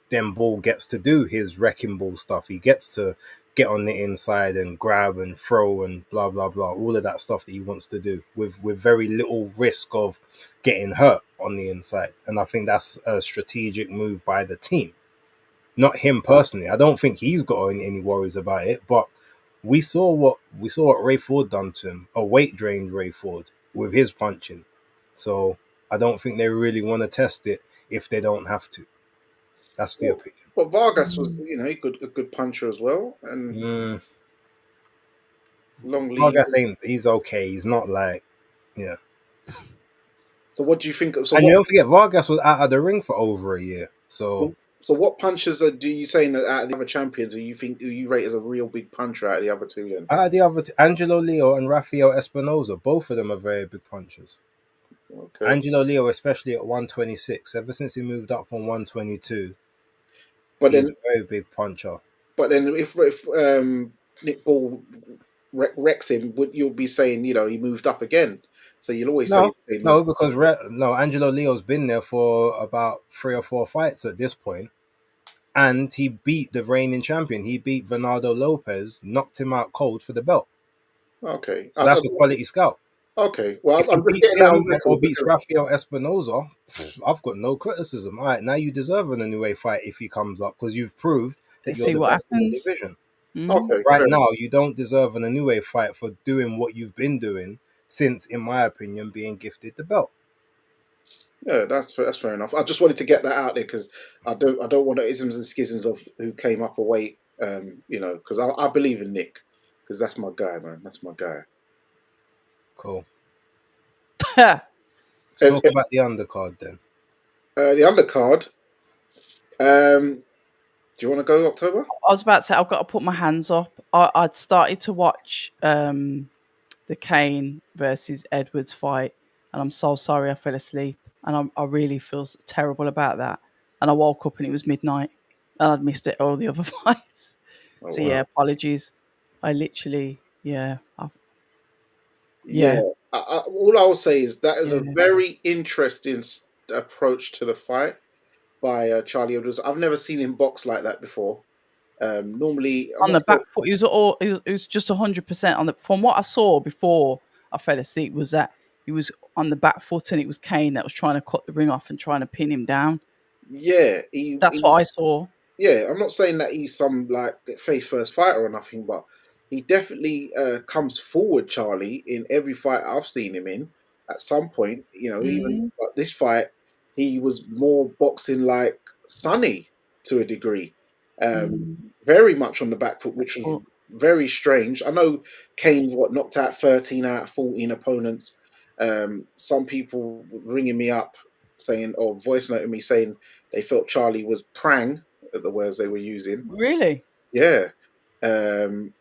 then Ball gets to do his wrecking ball stuff. He gets to get on the inside and grab and throw and blah blah blah, all of that stuff that he wants to do with very little risk of getting hurt. on the inside. And I think that's a strategic move by the team. Not him personally. I don't think he's got any worries about it, but we saw what Ray Ford done to him. A weight drained Ray Ford with his punching. So I don't think they really want to test it if they don't have to. That's the opinion. But Vargas was, a good puncher as well, and Mm, Long Lee. Vargas ain't. He's okay. He's not like, yeah. So what do you think? So And you what? don't forget, Vargas was out of the ring for over a year. So So what punches do you saying that out of the other champions who you rate as a real big puncher out of the other two? Then out of the other, Angelo Leo and Rafael Espinoza, both of them are very big punchers. okay. Angelo Leo, especially at 126, ever since he moved up from 122, But he's then, a very big puncher. if Nick Ball wrecks him, you'll be saying he moved up again. So you'll always say they No, moved. because Angelo Leo's been there for about 3 or 4 fights at this point, and he beat the reigning champion. He beat Bernardo Lopez, knocked him out cold for the belt. Okay. So that's a quality scout. Okay. Well, If he I'm just beats getting that him on record or beats because Rafael Espinoza, I've got no criticism. All right, now you deserve an Inoue fight if he comes up because you've proved that Let's you're see the what best in the happens. division. okay, Right fair now, you don't deserve an Inoue fight for doing what you've been doing since, in my opinion, being gifted the belt. Yeah, that's fair enough. I just wanted to get that out there because I don't want the isms and schisms of who came up a weight. Because I believe in Nick because that's my guy, man. That's my guy. Cool. I Let's talk about the undercard then. The undercard. Do you want to go October? was about to say I've got to put my hands up. I'd started to watch the Kane versus Edwards fight, and I'm so sorry I fell asleep, and I really feel terrible about that. And I woke up and it was midnight, and I'd missed it all the other fights. Oh, So wow. yeah, apologies. I literally, yeah, Yeah. All I will say is that is a Yeah. very interesting approach to the fight by Charlie Edwards. I've never seen him box like that before. Normally, I'm On not the sure. back foot, it was just 100% on the. From what I saw before I fell asleep, was that he was on the back foot, and it was Kane that was trying to cut the ring off and trying to pin him down. Yeah, That's what I saw. yeah, I'm not saying that he's some like face first fighter or nothing, but he definitely comes forward, Charlie, in every fight I've seen him in. At some point, even Mm, but this fight, he was more boxing like Sonny to a degree, mm. very much on the back foot, which was But very strange. I know Kane knocked out 13 out of 14 opponents. Some people ringing me up saying or voice noting me saying they felt Charlie was prang at the words they were using. really, Yeah. Um,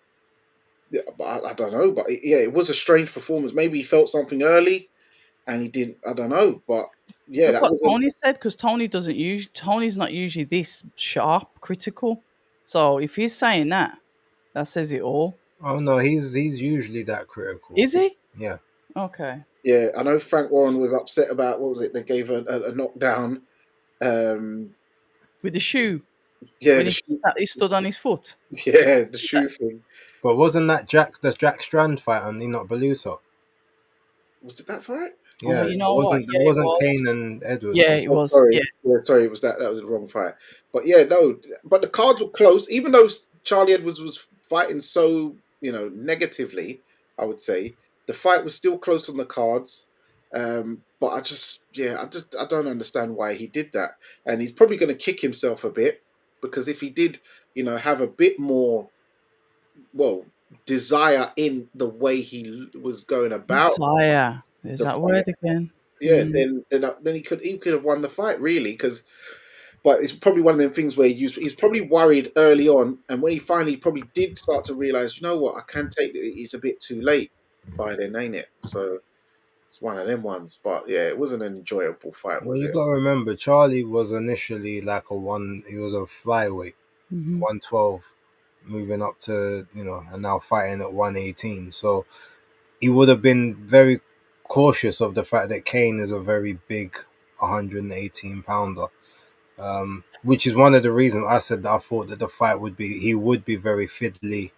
yeah, but I don't know. But it was a strange performance. Maybe he felt something early and he didn't. I don't know. But yeah, look that what wasn't. Tony said, because Tony's not usually this sharp, critical. So if he's saying that, that says it all. Oh no, he's usually that critical. Is he? Yeah. Okay. Yeah, I know Frank Warren was upset about what was it? They gave a knockdown. Um, With the shoe, yeah, when he stood on his foot. the shoe thing. But wasn't that the Jack Strand fight on Enoch Baluta? Was it that fight? Oh, Yeah, you know what? that Yeah, it wasn't was. Kane and Edwards. Yeah, it Oh, was. sorry. Yeah. Yeah, sorry. It was that. That was the wrong fight. But yeah, no. But the cards were close. Even though Charlie Edwards was fighting so negatively, I would say the fight was still close on the cards. But I don't understand why he did that. And he's probably going to kick himself a bit because if he did, have a bit more, well, desire in the way he was going about Desire. There's the that fight, word again. yeah, then he could have won the fight really because. But it's probably one of them things where he's probably worried early on, and when he finally probably did start to realize, you know what, I can take it. It's a bit too late by then, ain't it? So it's one of them ones. But yeah, it wasn't an enjoyable fight, Well, was you it? got to remember, Charlie was initially like he was a flyweight, Mm-hmm. 112, moving up to, and now fighting at 118. So he would have been very cautious of the fact that Kane is a very big 118 pounder. Which is one of the reasons I said that I thought that he would be very fiddly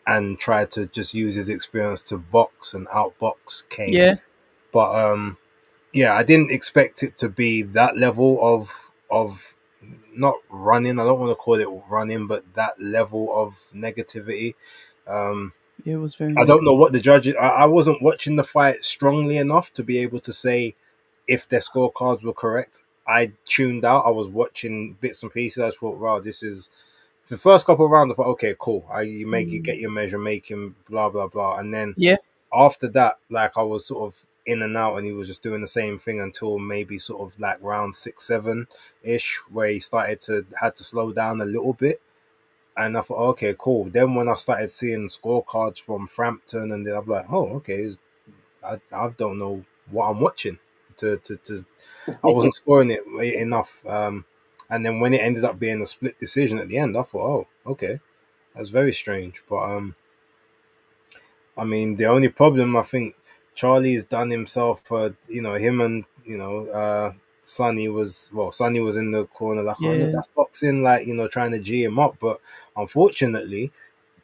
and try to just use his experience to box and outbox Kane. Yeah. But yeah, I didn't expect it to be that level of not running. I don't want to call it running, but that level of negativity. Um, It was very I don't know negative. what the judges. I wasn't watching the fight strongly enough to be able to say if their scorecards were correct. I tuned out. I was watching bits and pieces. I thought, wow, this is the first couple of rounds. I thought, okay, cool. You get your measure making, blah blah blah, and then Yeah. after that, like I was sort of in and out, and he was just doing the same thing until maybe sort of like round 6, 7 ish, where he started to had to slow down a little bit. And I thought, okay, cool. Then when I started seeing scorecards from Frampton, and then I'm like, oh, okay, I don't know what I'm watching. To I wasn't scoring it enough. And then when it ended up being a split decision at the end, I thought, oh, okay, that's very strange. But I mean, the only problem I think Charlie's done himself for, him and, Sonny was in the corner like, oh, look, Yeah. that's boxing, like, trying to G him up. But unfortunately,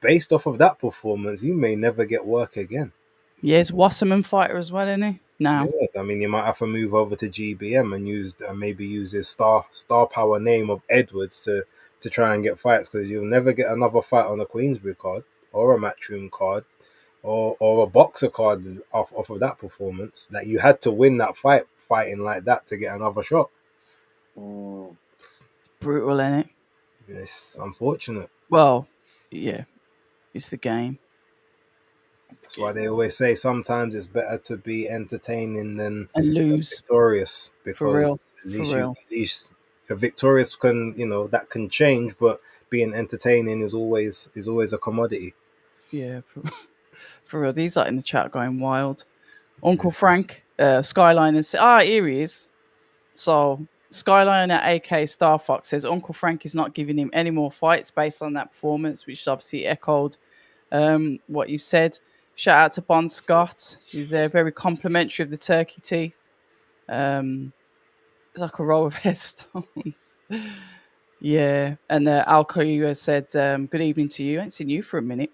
based off of that performance, you may never get work again. Yeah, he's a Wasserman fighter as well, isn't he? Yeah, Now. I mean, you might have to move over to GBM and maybe use his star power name of Edwards to try and get fights, because you'll never get another fight on a Queensbury card or a Matchroom card or a boxer card off of that performance. Like, you had to win that fighting like that to get another shot. Mm. Brutal, isn't it? It's unfortunate. Well, yeah, it's the game. That's why they always say sometimes it's better to be entertaining And than lose. victorious, For real. because at For least real. a victorious can, that can change, but being entertaining is always a commodity. Yeah, for real. These are in the chat going wild. Uncle Frank, Skyline, and here he is. So Skyline at AK Star Fox says Uncle Frank is not giving him any more fights based on that performance, which obviously echoed what you said. Shout out to Bon Scott, who's very complimentary of the turkey teeth. It's like a row of headstones. Yeah, and Alco has said good evening to you. I ain't seen you for a minute.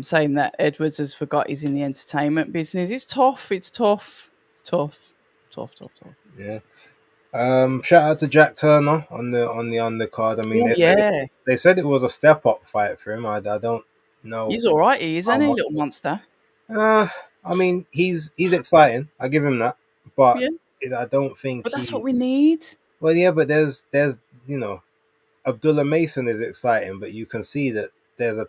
Saying that Edwards has forgot he's in the entertainment business. It's tough. It's tough. It's tough. Tough. Tough. Tough. Yeah. Shout out to Jack Turner on the undercard. I mean, Oh yeah, they said it was a step up fight for him. I don't know he's all right. He is, how isn't he, much. little monster? Uh, I mean, he's exciting. I give him that, but Yeah, I don't think but that's what we he's. need. Well, yeah, but there's you know Abdullah Mason is exciting, but you can see that there's a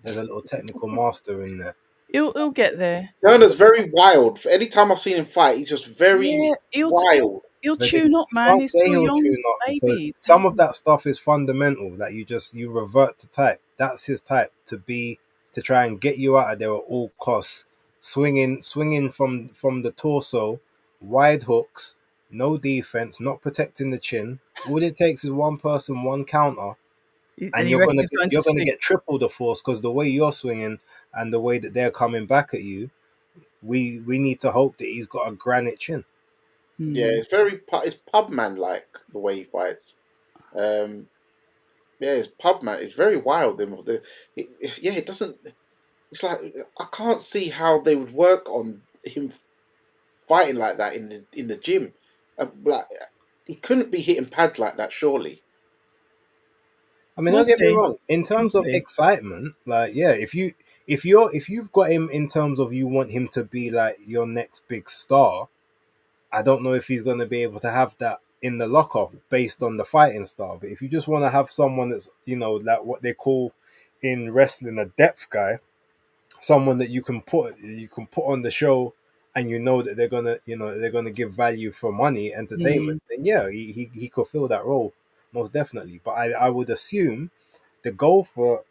little technical master in there. He'll get there. Turner's very wild. Anytime I've seen him fight, he's just very Yeah, wild. he'll But tune up, you man. can't He's say still he'll young, tune up, because baby. some of that stuff is fundamental. That you revert to type. That's his type, to try and get you out of there at all costs. Swinging from the torso, wide hooks, no defense, not protecting the chin. All it takes is one person, one counter, And and you reckon he's going to you're gonna stick? get triple the force, because the way you're swinging and the way that they're coming back at you, we need to hope that he's got a granite chin. Yeah, Hmm. it's pub man like the way he fights. Um, yeah, it's pub man. It's very wild. Yeah, it doesn't. It's like I can't see how they would work on him fighting like that in the gym. Like he couldn't be hitting pads like that, surely. I mean, We'll don't get me see. wrong. In We'll terms of see. excitement, like, yeah, if you've got him in terms of you want him to be like your next big star, I don't know if he's going to be able to have that in the locker based on the fighting style. But if you just want to have someone that's, like what they call in wrestling a depth guy, someone that you can put on the show, and that they're gonna give value for money, Hmm. entertainment, then yeah, he could fill that role most definitely. But I would assume the goal for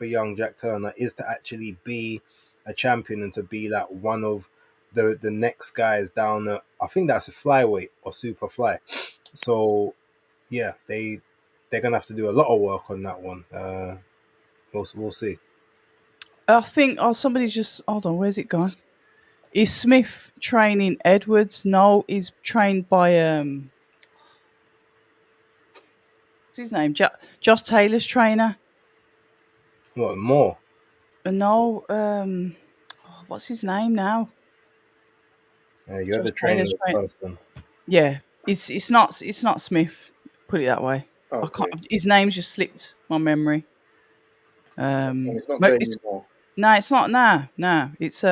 young Jack Turner is to actually be a champion, and to be like one of the next guys down at, I think that's a flyweight or super fly. So yeah, they're gonna have to do a lot of work on that one. We'll see. I think. Oh, somebody's just. Hold on. Where's it gone? Is Smith training Edwards? No, he's trained by what's his name? Josh Taylor's trainer. What more? No, what's his name now? You're Josh the Taylor trainer train. person. Yeah, it's not Smith. Put it that way. I can't. Okay. His name's just slipped my memory. And it's not But Jamie it's Moore. no, it's not. Nah, nah. It's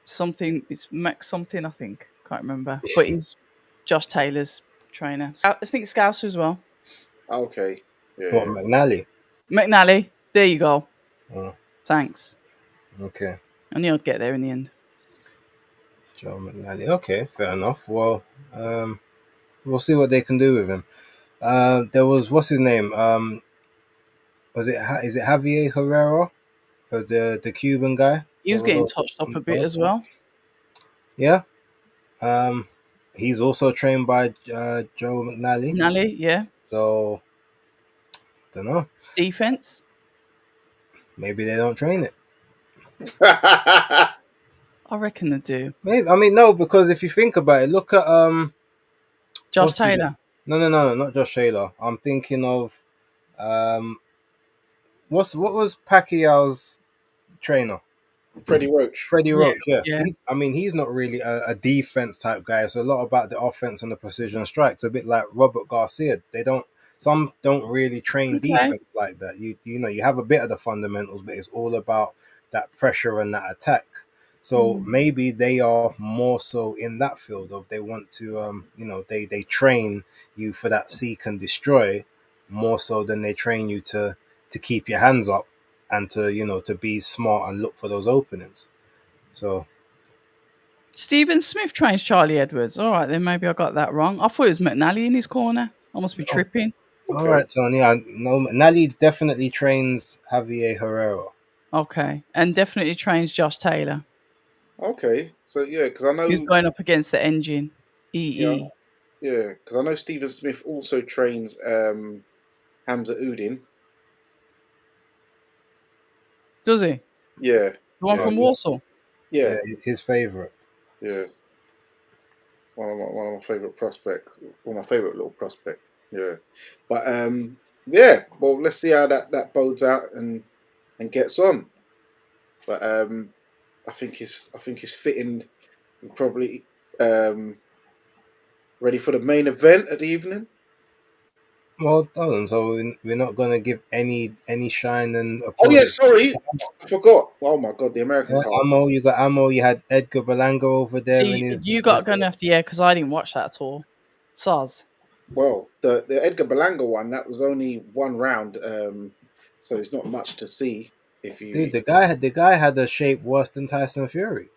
something. It's Mac something. I think can't remember. But he's Josh Taylor's trainer. I think Scouse as well. Okay. What, Yeah. McNally? McNally. There you go. Oh, Thanks. okay. I knew I'd get there in the end. Joe McNally. Okay, fair enough. Well, we'll see what they can do with him. There was what's his name? Was it is it Javier Herrera, the Cuban guy He that was was getting also touched up on a the bit card? as well. Yeah. Um, he's also trained by Joe McNally. McNally, yeah. So don't know. Defense. Maybe they don't train it. I reckon they do. Maybe I mean no, because if you think about it, look at Josh what's his name? Taylor. No, not Josh Taylor. I'm thinking of um, what was Pacquiao's trainer? Freddie Roach. Freddie Yeah, Roach, yeah. yeah. I mean, he's not really a defense type guy. It's a lot about the offense and the precision strikes. A bit like Robert Garcia. Some don't really train Okay. defense like that. You have a bit of the fundamentals, but it's all about that pressure and that attack. So maybe they are more so in that field of they want to, they train you for that seek and destroy more so than they train you to keep your hands up and to be smart and look for those openings. So Stephen Smith trains Charlie Edwards. All right, then maybe I got that wrong. I thought it was McNally in his corner. I must be oh, tripping. all Okay. right, Tony. I know Nally definitely trains Javier Herrera. Okay. And definitely trains Josh Taylor. Okay. So yeah, because I Who's know. going up against the engine. Yeah. EE. Yeah. Because I know Stephen Smith also trains Hamza Udin. Does he? Yeah. The one Yeah. Oh, from Warsaw? Yeah. yeah, his favorite. Yeah. One of my favorite prospects. One of my favorite little prospect. Yeah. But yeah. Well, let's see how that bodes out and gets on. But I think it's fitting. We're probably ready for the main event of the evening. Well done. So we're not gonna give any shine and Oh yeah, applause. sorry, I forgot. Oh my god, the American card. Ammo, you got ammo. You had Edgar Berlanga over there in See, his. you got going after, yeah, because I didn't watch that at all. Soz. Well, the Edgar Berlanga one, that was only one round, so it's not much to see. If Dude, you, the guy had a shape worse than Tyson Fury.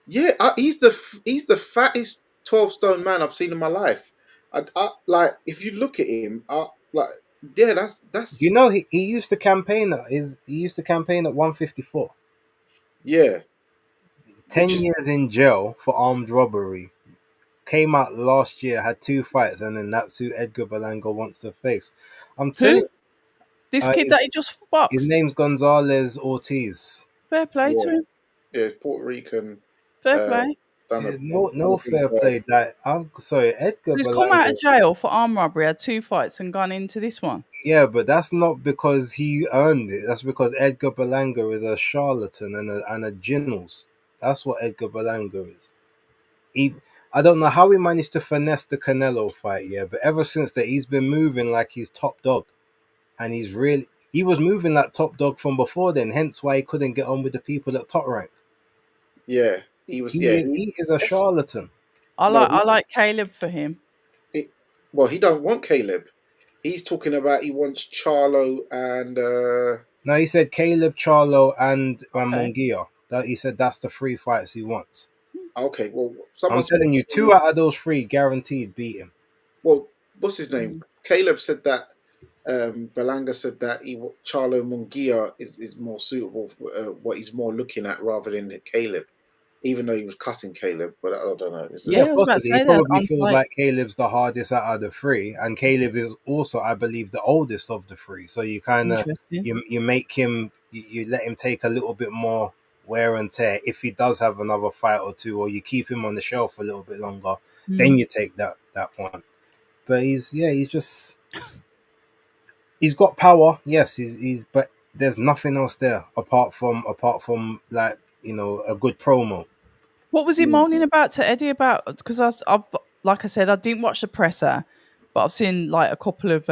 yeah, he's the fattest 12 stone man I've seen in my life. I like if you look at him, like yeah, that's You know, he used to campaign at 154. yeah, which 10 is years in jail for armed robbery. Came out last year, had two fights, and then that's who Edgar Berlanga wants to face. I'm telling Who? you, This kid his, that he just his boxed. name's Gonzalez Ortiz. Fair play to yeah, him. yeah, it's Puerto Rican. Fair Uh, play. done Yeah, done no a big fair play. That I'm sorry, So Edgar he's come out Berlanga. of jail for armed robbery, had two fights, and gone into this one. Yeah, but that's not because he earned it. That's because Edgar Berlanga is a charlatan and a ginnels. That's what Edgar Berlanga is. He, I don't know how he managed to finesse the Canelo fight, yeah, but ever since that he's been moving like he's top dog, and he was moving like top dog from before then. Hence why he couldn't get on with the people at top rank. Yeah, he was. He Yeah, is he is a Yes. charlatan. no. I like Caleb for him. It, well, he don't want Caleb. He's talking about he wants Charlo and Now he said Caleb Charlo and Okay. Munguia. That he said that's the three fights he wants. okay. Well, I'm someone spoke telling you, to two out of those three guaranteed beat him. well, what's his name? Mm. Caleb said that. Balanga said that Charlo Mungia is more suitable for what he's more looking at rather than Caleb, even though he was cussing Caleb. But I don't know. It's Yeah, just Yeah, I was about to possibly. He say that probably on feels site. like Caleb's the hardest out of the three, and Caleb is also, I believe, the oldest of the three. So you kind of Interesting. you make him you let him take a little bit more wear and tear if he does have another fight or two, or you keep him on the shelf a little bit longer. Then Mm. you take that one. But he's got power. Yes, he's but there's nothing else there apart from like a good promo. What was he moaning about to Eddie about? Because I've, like I said, I didn't watch the presser, but I've seen like a couple of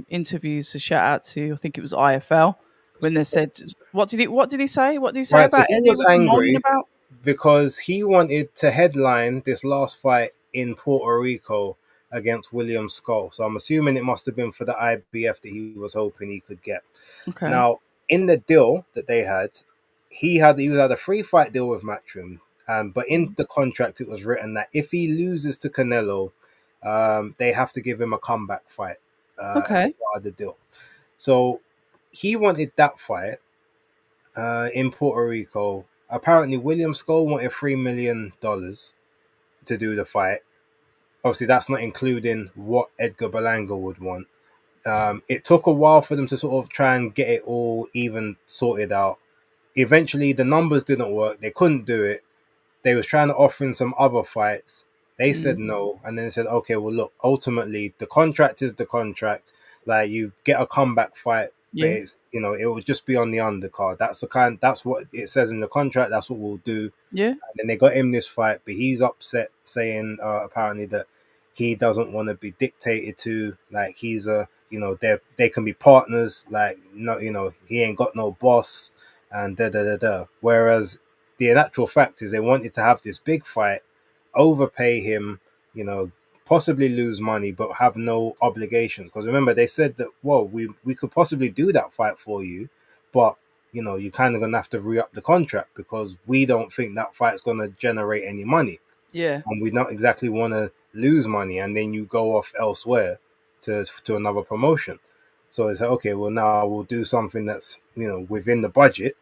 interviews to shout out to. I think it was IFL when they said, What did he say? What did he say Right, so about he Eddie? was Was he moaning angry about? because he wanted to headline this last fight in Puerto Rico against William Skull. So I'm assuming it must have been for the IBF that he was hoping he could get. Okay. Now, in the deal that they had, he had a free fight deal with Matchroom, but in the contract it was written that if he loses to Canelo, they have to give him a comeback fight as Okay. part of the deal. So he wanted that fight in Puerto Rico. Apparently, William Skull wanted $3 million to do the fight. Obviously, that's not including what Edgar Berlanga would want. It took a while for them to sort of try and get it all even sorted out. Eventually, the numbers didn't work. They couldn't do it. They was trying to offer in some other fights. They said Mm. no, and then they said, okay, well, look, ultimately, the contract is the contract. Like, you get a comeback fight, but Yeah. it's, it will just be on the undercard. That's what it says in the contract. That's what we'll do. Yeah. And then they got him this fight, but he's upset, saying apparently that he doesn't want to be dictated to. Like, he's they can be partners. Like, no, he ain't got no boss, and da da da da. Whereas the actual fact is, they wanted to have this big fight, overpay him, you know, possibly lose money, but have no obligations. Because remember, they said that, well, we could possibly do that fight for you, but you're kind of gonna have to re-up the contract because we don't think that fight's gonna generate any money, Yeah. and we don't exactly want to lose money, and then you go off elsewhere to another promotion. So it's like, okay, well, now we'll do something that's within the budget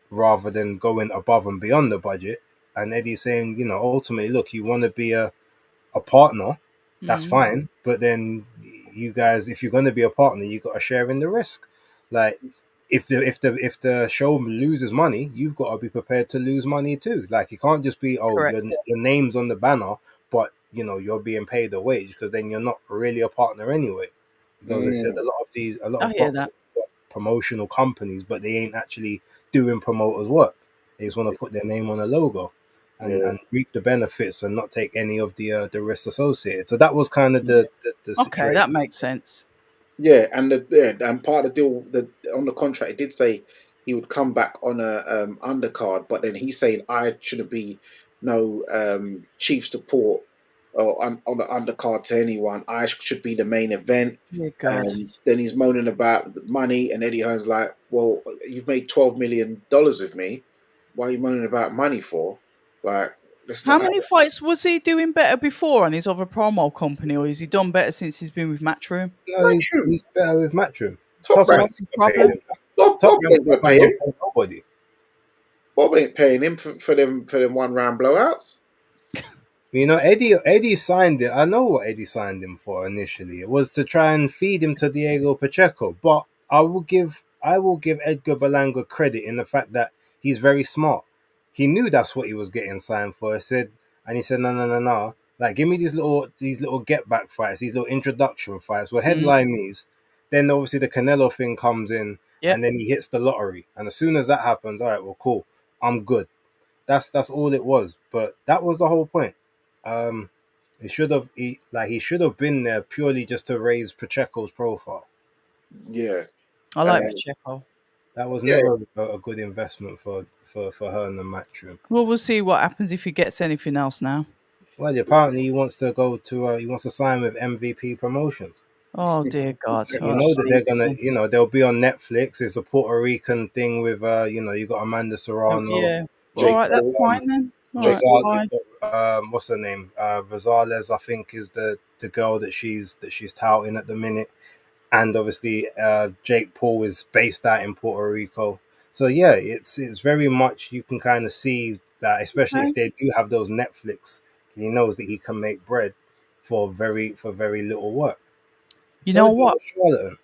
rather than going above and beyond the budget. And Eddie's saying, ultimately, look, you want to be a partner, that's Mm. fine. But then you guys, if you're going to be a partner, you got to share in the risk. Like, if the show loses money, you've got to be prepared to lose money too. Like, you can't just be, oh, your Correct. your name's on the banner, but you're being paid a wage, because then you're not really a partner anyway. Because they said Mm. a lot I of hear boxers that. got promotional companies, but they ain't actually doing promoters work. They just want to put their name on a logo and, Yeah. and reap the benefits and not take any of the risks associated. So that was kind of the Okay, situation. that makes sense. Yeah, and part of the deal on the contract, it did say he would come back on a undercard, but then he's saying I shouldn't be no chief support or on the undercard to anyone. I should be the main event. Yeah, God. Then he's moaning about the money, and Eddie Hearn's like, "Well, you've made $12 million with me. Why are you moaning about money for? Like, that's How not how." many fights was he doing better before on his other promo company, or has he done better since he's been with Matchroom? No, Matchroom, he's better with Matchroom. top Top So rank. rank what's the never paid problem? him that. Bob Top rank, ain't gonna top rank pay him. don't pay nobody. Bob ain't paying him for them 1 round blowouts. Eddie signed it. I know what Eddie signed him for initially. It was to try and feed him to Diego Pacheco. But I will give Edgar Berlanga credit in the fact that he's very smart. He knew that's what he was getting signed for. And he said, no, no, no, no. Like, give me these little get back fights, these little introduction fights. We'll Mm, headline these. Then obviously the Canelo thing comes in, yep. and then he hits the lottery. And as soon as that happens, all right, well, cool, I'm good. That's all it was. But that was the whole point. Um, he should have been there purely just to raise Pacheco's profile. Yeah, I and like then Pacheco. That was yeah, never a good investment for her in the Matchroom. Well, we'll see what happens if he gets anything else now. Well, apparently he wants to sign with MVP Promotions. Oh dear God. So you Oh, know that's that they're gonna, painful. they'll be on Netflix. It's a Puerto Rican thing with, you got Amanda Serrano, Yeah. All Jake right, that's Paul, fine then. All Jake right, Paul. You've fine. got, what's her name? Rosales, I think, is the girl that she's touting at the minute. And obviously Jake Paul is based out in Puerto Rico. So yeah, it's very much, you can kind of see that, especially if Okay. they do have those Netflix, he knows that he can make bread for very little work. You So know we're doing what? a charlatan.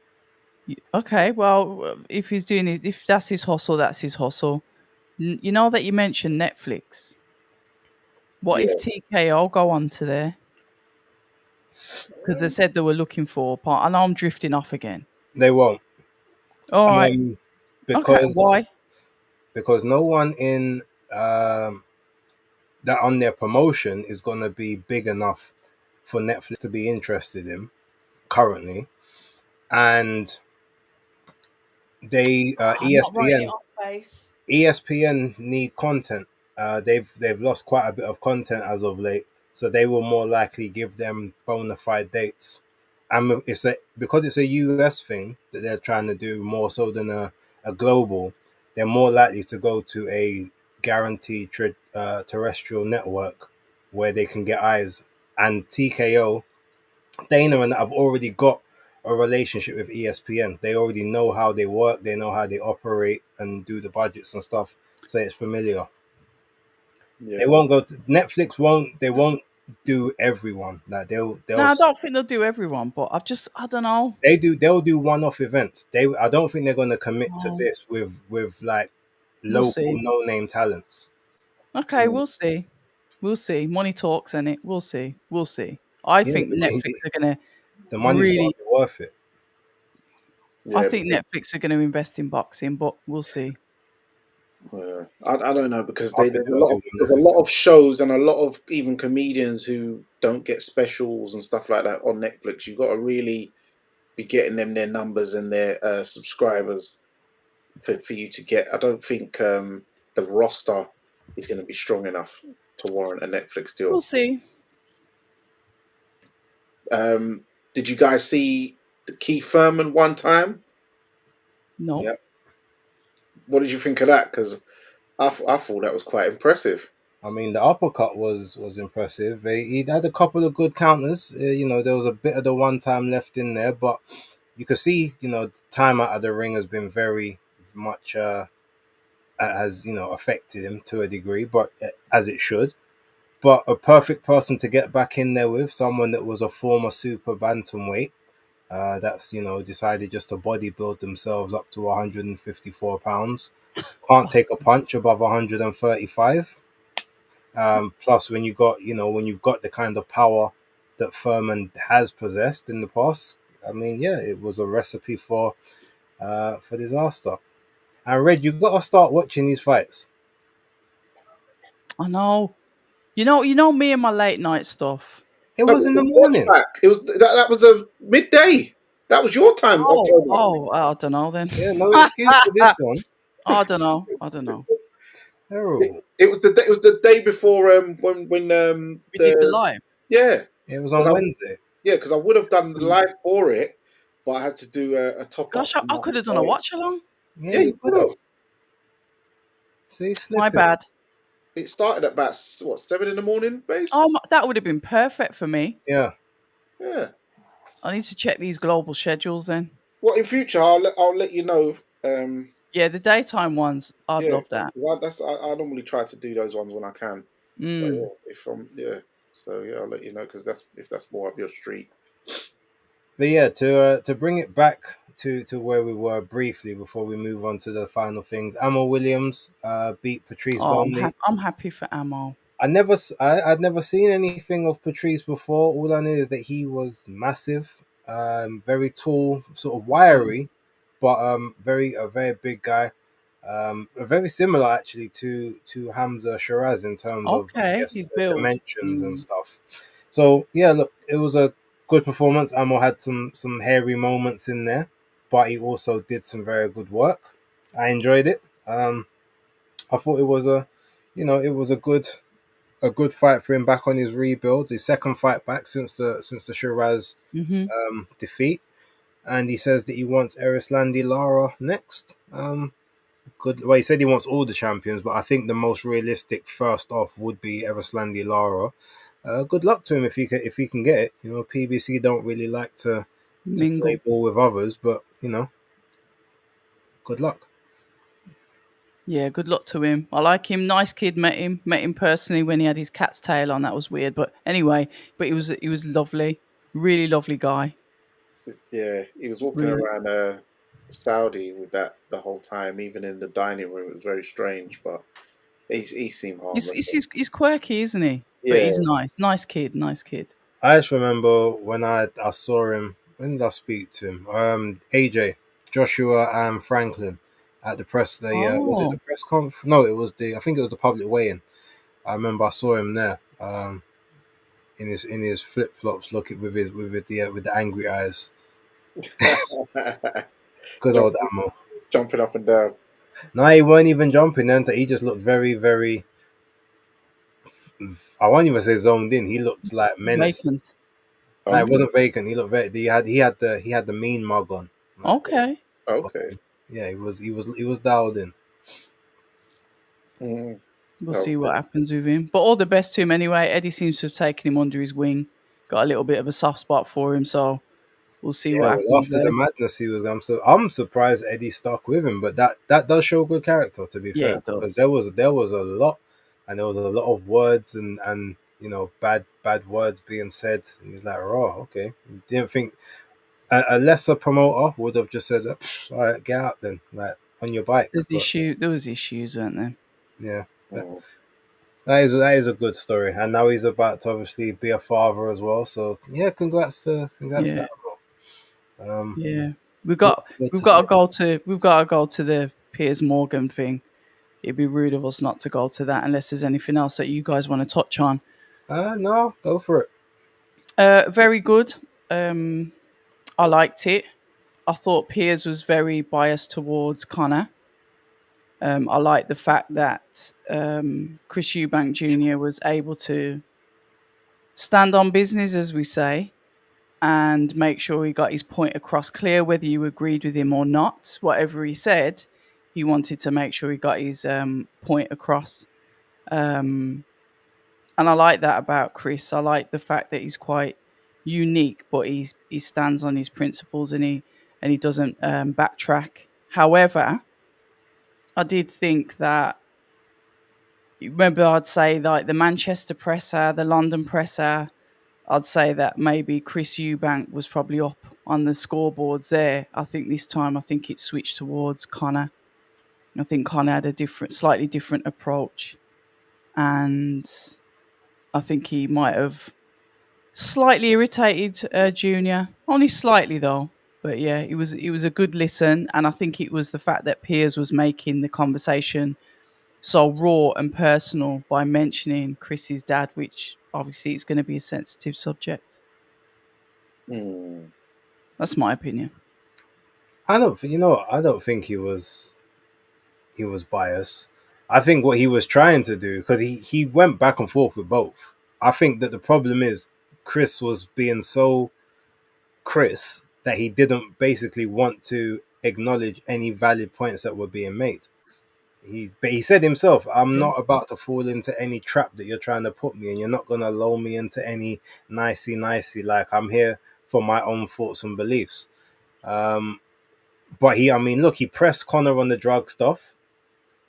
Okay, well, if he's doing it, if that's his hustle, that's his hustle. You know that you mentioned Netflix. What if Yeah, TKO go on to there? Because they said they were looking for a part. I know I'm drifting off again. They won't, All right. Okay. because Why? no one in um that on their promotion is going to be big enough for Netflix to be interested in currently. And they I'm not writing it ESPN off base. ESPN need content. They've lost quite a bit of content as of late, so they will more likely give them bona fide dates. And because it's a US thing that they're trying to do more so than a global, they're more likely to go to a guaranteed terrestrial network where they can get eyes. And TKO, Dana and that have already got a relationship with ESPN. They already know how they work, they know how they operate and do the budgets and stuff. So it's familiar. Yeah. They won't go to Netflix. They won't do everyone. Like No, I don't think they'll do everyone, but I don't know. they'll do one-off events. I don't think they're going to commit to Oh, this with like we'll local see. no-name talents. Okay, we'll see. We'll see. Money talks, and it. We'll see. We'll see. I Yeah, think Netflix are gonna the money's got really. to be worth it. I Yeah, think Netflix are going to invest in boxing, but we'll see. I don't know because I think they'll do there's one-off a lot of events. shows and a lot of even comedians who don't get specials and stuff like that on Netflix. You've got to really be getting them their numbers and their subscribers for you to get. I don't think the roster is going to be strong enough to warrant a Netflix We'll deal. see. Did you guys see the Keith Thurman one time? No. Yep. What did you think of that? Because I thought that was quite impressive. I mean, the uppercut was impressive. He had a couple of good counters. There was a bit of the one time left in there, but you could see, the time out of the ring has been very much has affected him to a degree, but as it should. But a perfect person to get back in there with, someone that was a former super bantamweight. That's decided just to bodybuild themselves up to 154 pounds. Can't take a punch above 135. Plus, when you've got the kind of power that Furman has possessed in the past, I mean, yeah, it was a recipe for disaster. And Red, you got to start watching these fights. I know. You know me and my late night stuff. It No, was but in the the watch morning. back. It was that was a midday. That was your time, October. I don't know then. Yeah, no excuse for this one. I don't know. I don't know. Terrible. It was the day. It was the day before when We did the the live. yeah It was because on Wednesday. because I would have done the Mm. live for it, but I had to do a top up. Gosh, I could have done a watch along. Yeah, Yeah, you you could could have. have. See, My slipping. bad. It started at about 7 in the morning, base. Oh, that would have been perfect for me. Yeah. Yeah. I need to check these global schedules then. Well, in future, I'll let you know. Yeah, the daytime ones. I'd Yeah, love that. I normally try to do those ones when I can. But Mm. yeah, if so yeah, I'll let you know because that's more up your street. But yeah, to bring it back to where we were briefly before we move on to the final things, Ammo Williams beat Patrice Oh, Vonley. I'm happy for Ammo. I'd never seen anything of Patrice before. All I knew is that he was massive, very tall, sort of wiry, but a very big guy. Very similar actually to Hamza Shiraz in terms of, I Okay, guess, he's built. dimensions and stuff. So yeah, look, it was a good performance. Amo had some hairy moments in there, but he also did some very good work. I enjoyed it. I thought it was a good fight for him back on his rebuild, his second fight back since the Shiraz Mm-hmm. defeat, and he says that he wants Erislandi Lara next. Good. Well, he said he wants all the champions, but I think the most realistic first off would be Erislandi Lara. Good luck to him if he can get it. PBC don't really like to play Mingle. ball with others, but good luck. Yeah, good luck to him. I like him. Nice kid. Met him personally when he had his cat's tail on. That was weird, but anyway, but he was lovely. Really lovely guy. Yeah, he was walking Really. around Saudi with that the whole time, even in the dining room. It was very strange, but he seemed He's harmless. he's quirky, isn't he? But Yeah, he's nice. Nice kid. Nice kid. I just remember when I saw him. When did I speak to him? AJ, Joshua, and Franklin at the press. Was it the Oh. press conference? No, it was the. I think it was the public weigh-in. I remember I saw him there, in his flip flops, looking with the angry eyes. Good Jump, old Ammo. jumping up and down. No, he weren't even jumping. Then he just looked very, very. I won't even say zoned in. He looked like menacing. Vacant. No, it Okay. wasn't vacant. He looked very. He had the mean mug on. Like, Okay. Okay. yeah, he was dialed in. Mm, We'll see okay. what happens with him. But all the best to him anyway. Eddie seems to have taken him under his wing. Got a little bit of a soft spot for him, so we'll see Yeah, what well, happens after the there. madness he was, I'm surprised Eddie stuck with him, but that does show good character, to be Yeah, fair, it because does. there was a lot, and there was a lot of words and bad words being said. And he's like, oh, okay. Didn't think a lesser promoter would have just said, all right, get out then, like on your bike. But There was issues, weren't there? yeah, that, Mm, that is a good story, and now he's about to obviously be a father as well. So yeah, congrats to Yeah, Amro. Um, yeah. good, good We've to got see. to go to we've got to go to the Piers Morgan thing. It'd be rude of us not to go to that unless there's anything else that you guys want to touch on. No, go for it. Very good. Um, I liked it. I thought Piers was very biased towards Connor. I like the fact that Chris Eubank Jr. was able to stand on business, as we say, and make sure he got his point across clear, whether you agreed with him or not. Whatever he said, he wanted to make sure he got his point across. Um, and I like that about Chris. I like the fact that he's quite unique, but he stands on his principles and he doesn't backtrack. However, I did think that remember I'd say like the Manchester presser, the London presser. I'd say that maybe Chris Eubank was probably up on the scoreboards there. I think this time, I think it switched towards Connor. I think Connor had a slightly different approach, and I think he might have slightly irritated Junior, only slightly though. But yeah, it was a good listen, and I think it was the fact that Piers was making the conversation so raw and personal by mentioning Chris's dad, which obviously is going to be a sensitive subject. mm, That's my opinion. I don't think he was biased. I think what he was trying to do, because he went back and forth with both. I think that the problem is Chris was being so Chris that he didn't basically want to acknowledge any valid points that were being made. But he said himself, "I'm Yeah. not about to fall into any trap that you're trying to put me in. You're not gonna lull me into any nicey. Like I'm here for my own thoughts and beliefs." Um, but I mean, look, he pressed Connor on the drug stuff,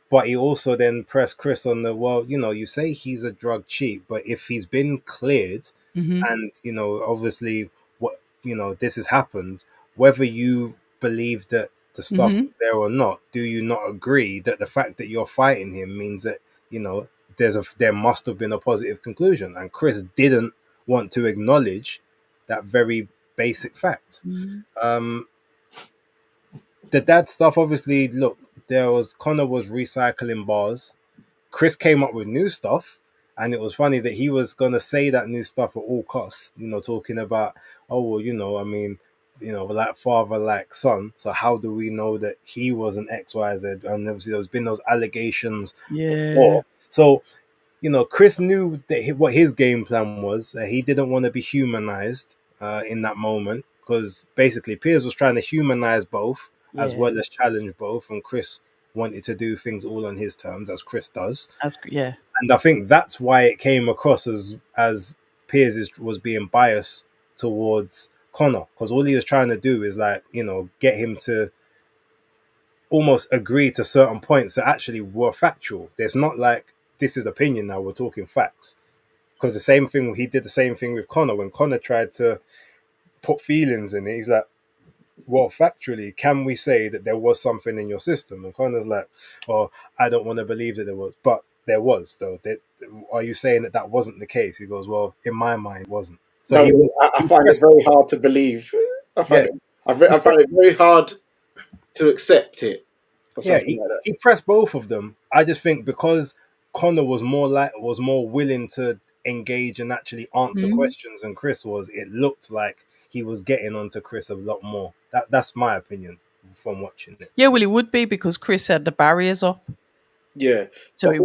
but he also then pressed Chris on the, well, you say he's a drug cheat, but if he's been cleared Mhm. and, obviously what, this has happened, whether you believe that the stuff Mhm. was there or not, do you not agree that the fact that you're fighting him means that, there must have been a positive conclusion? And Chris didn't want to acknowledge that very basic fact. Mhm. Um, the dad stuff, obviously, look, Connor was recycling bars. Chris came up with new stuff, and it was funny that he was gonna say that new stuff at all costs. Talking about, oh well, I mean, like father, like son. So how do we know that he wasn't X, Y, Z? And obviously, there's been those allegations Yeah. before. So Chris knew that what his game plan was. He didn't want to be humanized in that moment, because basically Piers was trying to humanize both as Yeah. well as challenge both, and Chris wanted to do things all on his terms, as Chris does. Yeah. And I think that's why it came across as Piers was being biased towards Connor, because all he was trying to do is like get him to almost agree to certain points that actually were factual. There's not like this is opinion now, we're talking facts. Because he did the same thing with Connor when Connor tried to put feelings in it. He's like, well, factually, can we say that there was something in your system? And Connor's like, oh, I don't want to believe that there was, but there was though. Are you saying that wasn't the case? He goes, well, in my mind, it wasn't. So no, I he find it pressed, very hard to believe. I yeah, find it. I find it very hard to accept it or yeah, something like that. he pressed both of them. I just think because Connor was more willing to engage and actually answer Mhm. questions than Chris was. It looked like he was getting onto Chris a lot more. That's my opinion from watching it. Yeah, well, it would be because Chris had the barriers up, Yeah, so but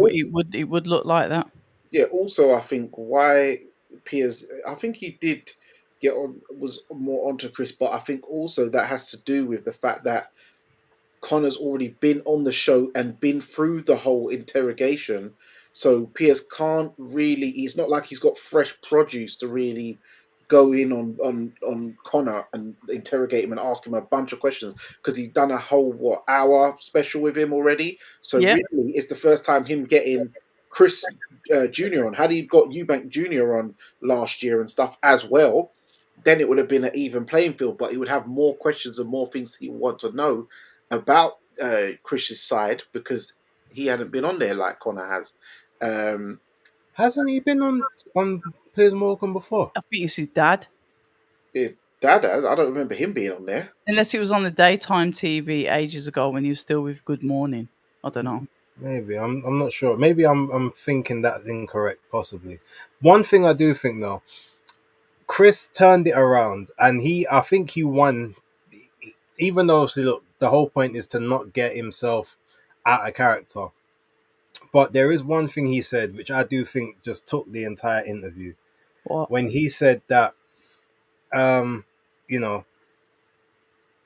it would look like that. yeah, also I think why Piers, I think he did get on, was more onto Chris, but I think also that has to do with the fact that Connor's already been on the show and been through the whole interrogation. So Piers can't really. It's not like he's got fresh produce to really go in on Connor and interrogate him and ask him a bunch of questions because he's done a whole hour special with him already. So Yeah, really, it's the first time him getting Chris Junior on. Had he got Eubank Junior on last year and stuff as well, then it would have been an even playing field. But he would have more questions and more things he would want to know about Chris's side because he hadn't been on there like Connor has. Um, Hasn't he been on Piers Morgan before? I think it's his dad. his dad has. I don't remember him being on there. Unless it was on the daytime TV ages ago when he was still with Good Morning. I don't know. Maybe I'm not sure. Maybe I'm thinking that's incorrect. Possibly. One thing I do think though, Chris turned it around, and I think he won. Even though obviously, look, the whole point is to not get himself out of character. But there is one thing he said, which I do think just took the entire interview. What? When he said that, um, you know,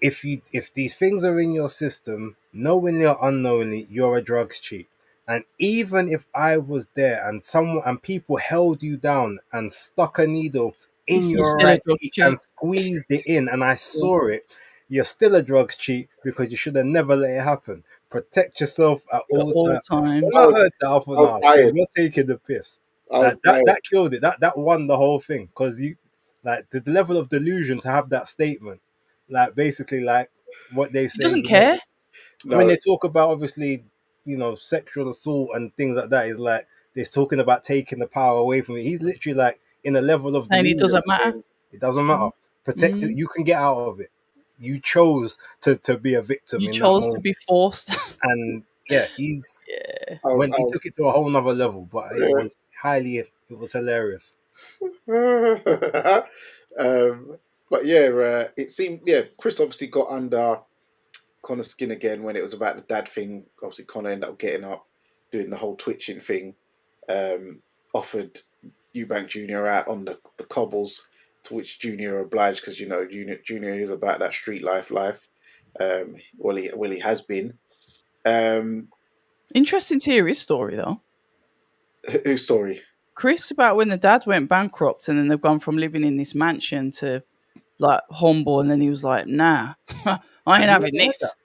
if these things are in your system, knowingly or unknowingly, you're a drugs cheat. And even if I was there and someone and people held you down and stuck a needle in He's your still a right drug cheek and cheat. squeezed it in, and I saw it, you're still a drugs cheat because you should have never let it happen. Protect yourself at At all all times. times. When I I was, heard that, I thought, I was nah, tired. you're taking the piss. I was Like that, tired. that killed it. That won the whole thing because you like the level of delusion to have that statement, like basically like what they He say doesn't care. when No, they talk about obviously sexual assault and things like that is like they're talking about taking the power away from it. He's literally like in a level of And it delusion doesn't matter. saying it doesn't matter, protect it, Mm. you can get out of it. You chose to be a victim You in that chose to moment. be forced. And yeah, he's Yeah. I was. when he took it to a whole nother level, but it was hilarious. But yeah, it seemed Chris obviously got under Connor's skin again when it was about the dad thing. Obviously, Connor ended up getting up, doing the whole twitching thing. Offered Eubank Junior out on the cobbles, to which Junior obliged because Junior is about that street life. He has been. Um, Interesting to hear his story, though. who's sorry? Chris, about when the dad went bankrupt and then they've gone from living in this mansion to like humble, and then he was like, nah, I Have ain't you having ever heard that? this.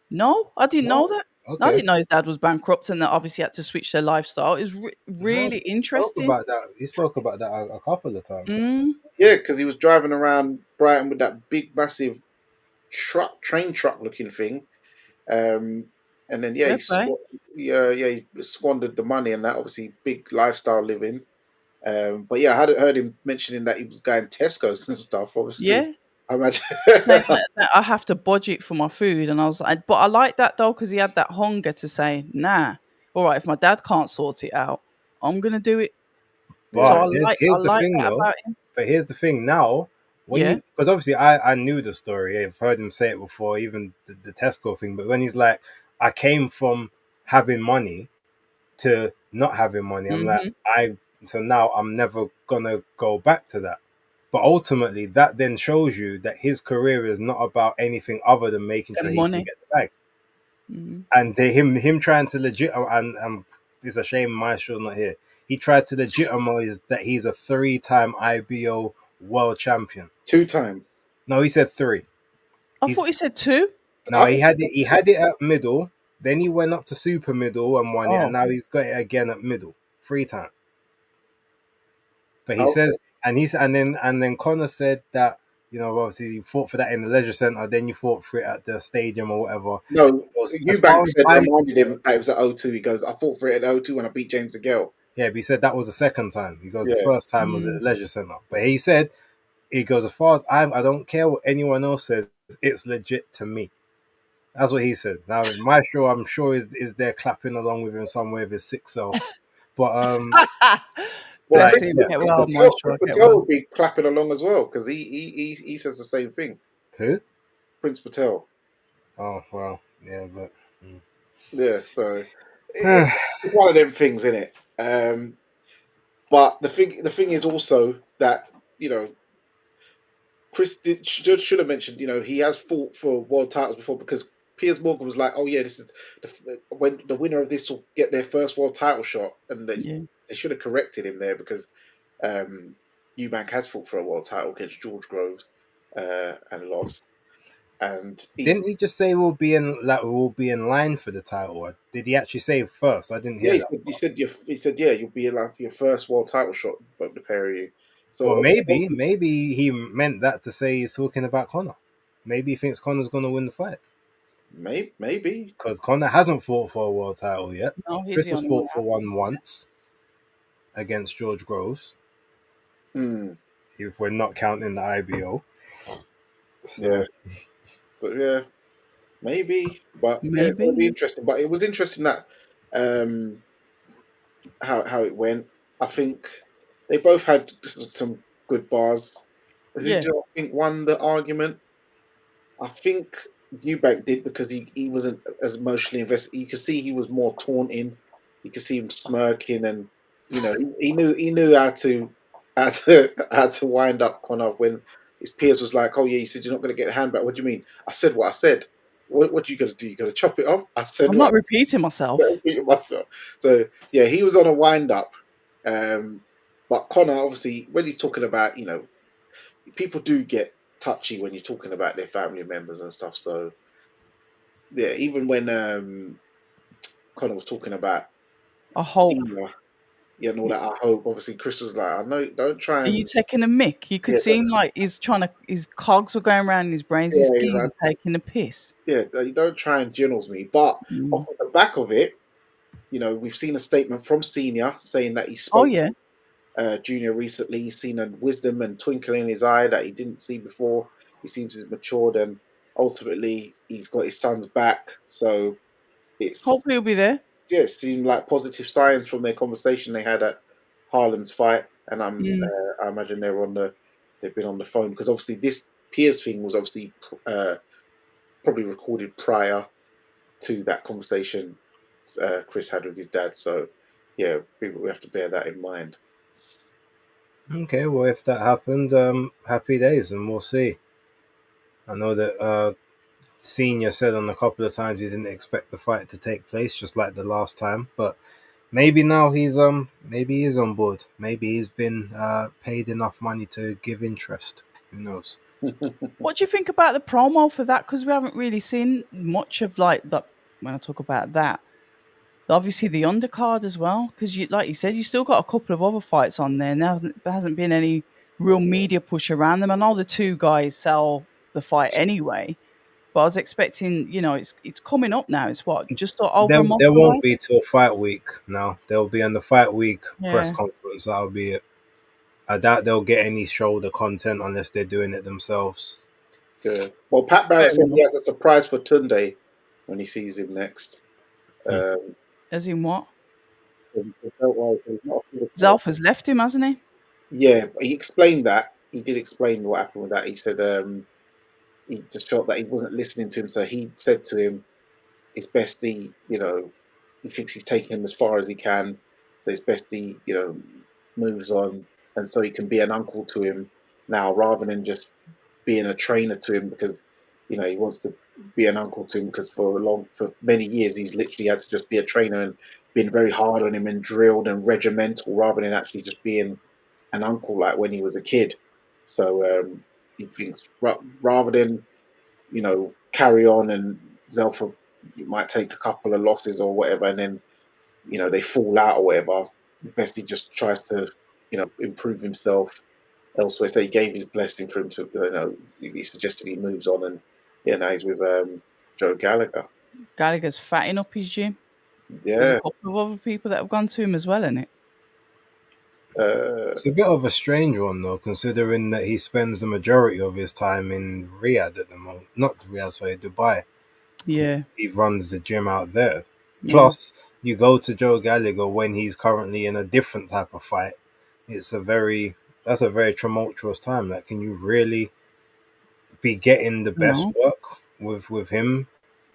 No, I didn't know No. that. I Okay. didn't know his dad was bankrupt and that obviously had to switch their lifestyle. It's No, really he spoke interesting. about that. He spoke about that a couple of times. Mm, Yeah, because he was driving around Brighton with that big, massive train truck looking thing. Um, and then fair play. he squandered the money and that obviously big lifestyle living. But yeah, I had heard him mentioning that he was going Tesco's and stuff. Obviously, Yeah. I imagine. Saying that I have to budget for my food. And I was like, but I like that though, because he had that hunger to say, nah, all right, if my dad can't sort it out, I'm going to do it. So Yeah, But I here's like I here's the like thing that though. about him. But here's the thing now. When Yeah. you because obviously I knew the story. I've heard him say it before, even the Tesco thing. But when he's like, I came from having money to not having money. I'm like, Hmm. so now I'm never gonna go back to that. But ultimately, that then shows you that his career is not about anything other than making The sure he can money. get the bag. Hmm. And him trying to legit and it's a shame Maestro's not here. He tried to legitimize that he's a 3-time IBO world champion. 2 time. No, he said 3. I He's thought he said two. no, I he think had it. He had it at middle. Then he went up to super middle and won it, and Oh, now he's got it again at middle, 3 times. But he okay. says, and then Connor said that obviously you fought for that in the leisure center, then you fought for it at the stadium or whatever. No, As far Eubank as said I'm reminded concerned, him that it was at O2. He goes, I fought for it at O2 when I beat James DeGale. yeah, but he said that was the second time. He goes, the Yeah, first time was at mm. the leisure center. But he goes, as far as I don't care what anyone else says, it's legit to me. That's what he said. Now, Maestro, I'm sure is there clapping along with him somewhere with his sick self. But Well, Bless like, him. yeah. Get Prince well, Patel, Maestro. Prince Get Patel well. would be clapping along as well because he says the same thing. Who? Prince Patel. Oh well, yeah, but Yeah, so it's one of them things, isn't it? But the thing is also that you know should have mentioned he has fought for world titles before because Piers Morgan was like, oh yeah, this is when the winner of this will get their first world title shot, and Yeah. they should have corrected him there because Eubank has fought for a world title against George Groves and lost, and he's didn't he just say we'll be in line for the title? Or did he actually say first? I didn't yeah hear that. he said yeah you'll be allowed for your first world title shot, both the pair of you. Or So maybe he meant that to say he's talking about Connor. Maybe he thinks Connor's going to win the fight maybe. because Connor hasn't fought for a world title yet. No, he's Chris the has only one fought that for hasn't. one once against George Groves, Hmm. if we're not counting the IBO. Yeah. So So yeah, maybe, but yeah, it's going to be Maybe. interesting. But it was interesting that um, how it went. I think they both had some good bars. Who Yeah. do I think won the argument? I think Eubank did because he wasn't as emotionally invested. You could see he was more taunting. You could see him smirking, and he knew how to wind up Connor when his peers was like, "Oh yeah, you said you're not going to get a hand back. What do you mean? I said what I said. What you going to do? You going to chop it off? I said I'm what not I repeating said. myself. I repeated myself." So yeah, he was on a wind up. But Connor, obviously, when he's talking about people do get touchy when you're talking about their family members and stuff. So yeah, even when Connor was talking about I hope. senior, yeah, and all that, I hope. Obviously, Chris was like, "I know, don't try Are you and taking a mick? You could yeah, see him like his cogs were going around in his brains. His yeah, gears are taking a piss. don't try and generals me." But off Mm. of the back of it, we've seen a statement from senior saying that he Oh spoke yeah. to Junior recently. He's seen a wisdom and twinkle in his eye that he didn't see before. He seems he's matured, and ultimately, he's got his son's back. So it's Hopefully he'll be there. yeah, it seemed like positive signs from their conversation they had at Harlem's fight, and Mm. I imagine they've been on the phone because obviously this Piers thing was obviously probably recorded prior to that conversation Chris had with his dad. So yeah, we have to bear that in mind. okay, well if that happened, happy days, and we'll see. I know that Senior said on a couple of times he didn't expect the fight to take place, just like the last time. But maybe now maybe he's on board. Maybe he's been paid enough money to give interest. Who knows? What do you think about the promo for that? Because we haven't really seen much of like that. When I talk about that, obviously the undercard as well. Because like you said, you still got a couple of other fights on there. Now there hasn't been any real media push around them. I know the two guys sell the fight anyway, but I was expecting, it's coming up now. It's what, just over There, a month there won't away? be till fight week now. They'll be on the fight week press Yeah. conference. That'll be it. I doubt they'll get any shoulder content unless they're doing it themselves. Yeah. Well, Pat Barrett Fair said he enough. has a surprise for Tunde when he sees him next. Hmm. Um, As in what? so he said, "Don't worry, so he's not off the card." Zalfa's left him, hasn't he? Yeah, he explained that. He did explain what happened with that. He said he just felt that he wasn't listening to him, so he said to him, "It's best he thinks he's taken him as far as he can, so it's best he moves on, and so he can be an uncle to him now rather than just being a trainer to him because he wants to be an uncle to him because for many years he's literally had to just be a trainer and been very hard on him and drilled and regimental rather than actually just being an uncle like when he was a kid. So he thinks rather than carry on and Zelfa might take a couple of losses or whatever, and then they fall out or whatever. The best he just tries to improve himself elsewhere. So he gave his blessing for him to he suggested he moves on, and now he's with Joe Gallagher. Gallagher's fatting up his gym. There's a Yeah. couple of other people that have gone to him as well, in it. Uh, It's a bit of a strange one though, considering that he spends the majority of his time in Riyadh at the moment. Not Riyadh, sorry, Dubai. Yeah. He runs the gym out there. Yeah. Plus, you go to Joe Gallagher when he's currently in a different type of fight. It's that's a very tumultuous time. Like, can you really be getting the best No, work with him?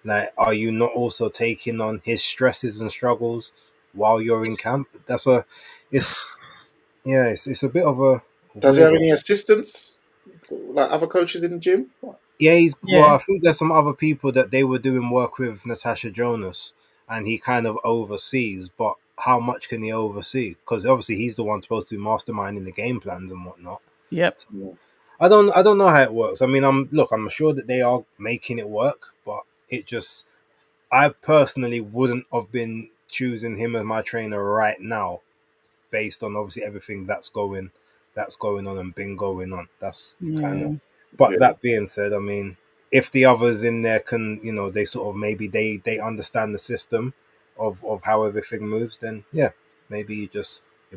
Like, are you not also taking on his stresses and struggles while you're in camp? It's yeah, it's a bit of a Does he weird have one. any assistants, like other coaches in the gym? Yeah, well. yeah, I think there's some other people that they were doing work with Natasha Jonas, and he kind of oversees. But how much can he oversee? Because obviously he's the one supposed to be masterminding the game plans and whatnot. yep. I don't know how it works. I mean, I'm sure that they are making it work, but it just I personally wouldn't have been choosing him as my trainer right now, based on obviously everything that's going on and been going on. That's kind of. Yeah. But Yeah. that being said, I mean, if the others in there can, they sort of maybe they understand the system of how everything moves, then yeah, maybe you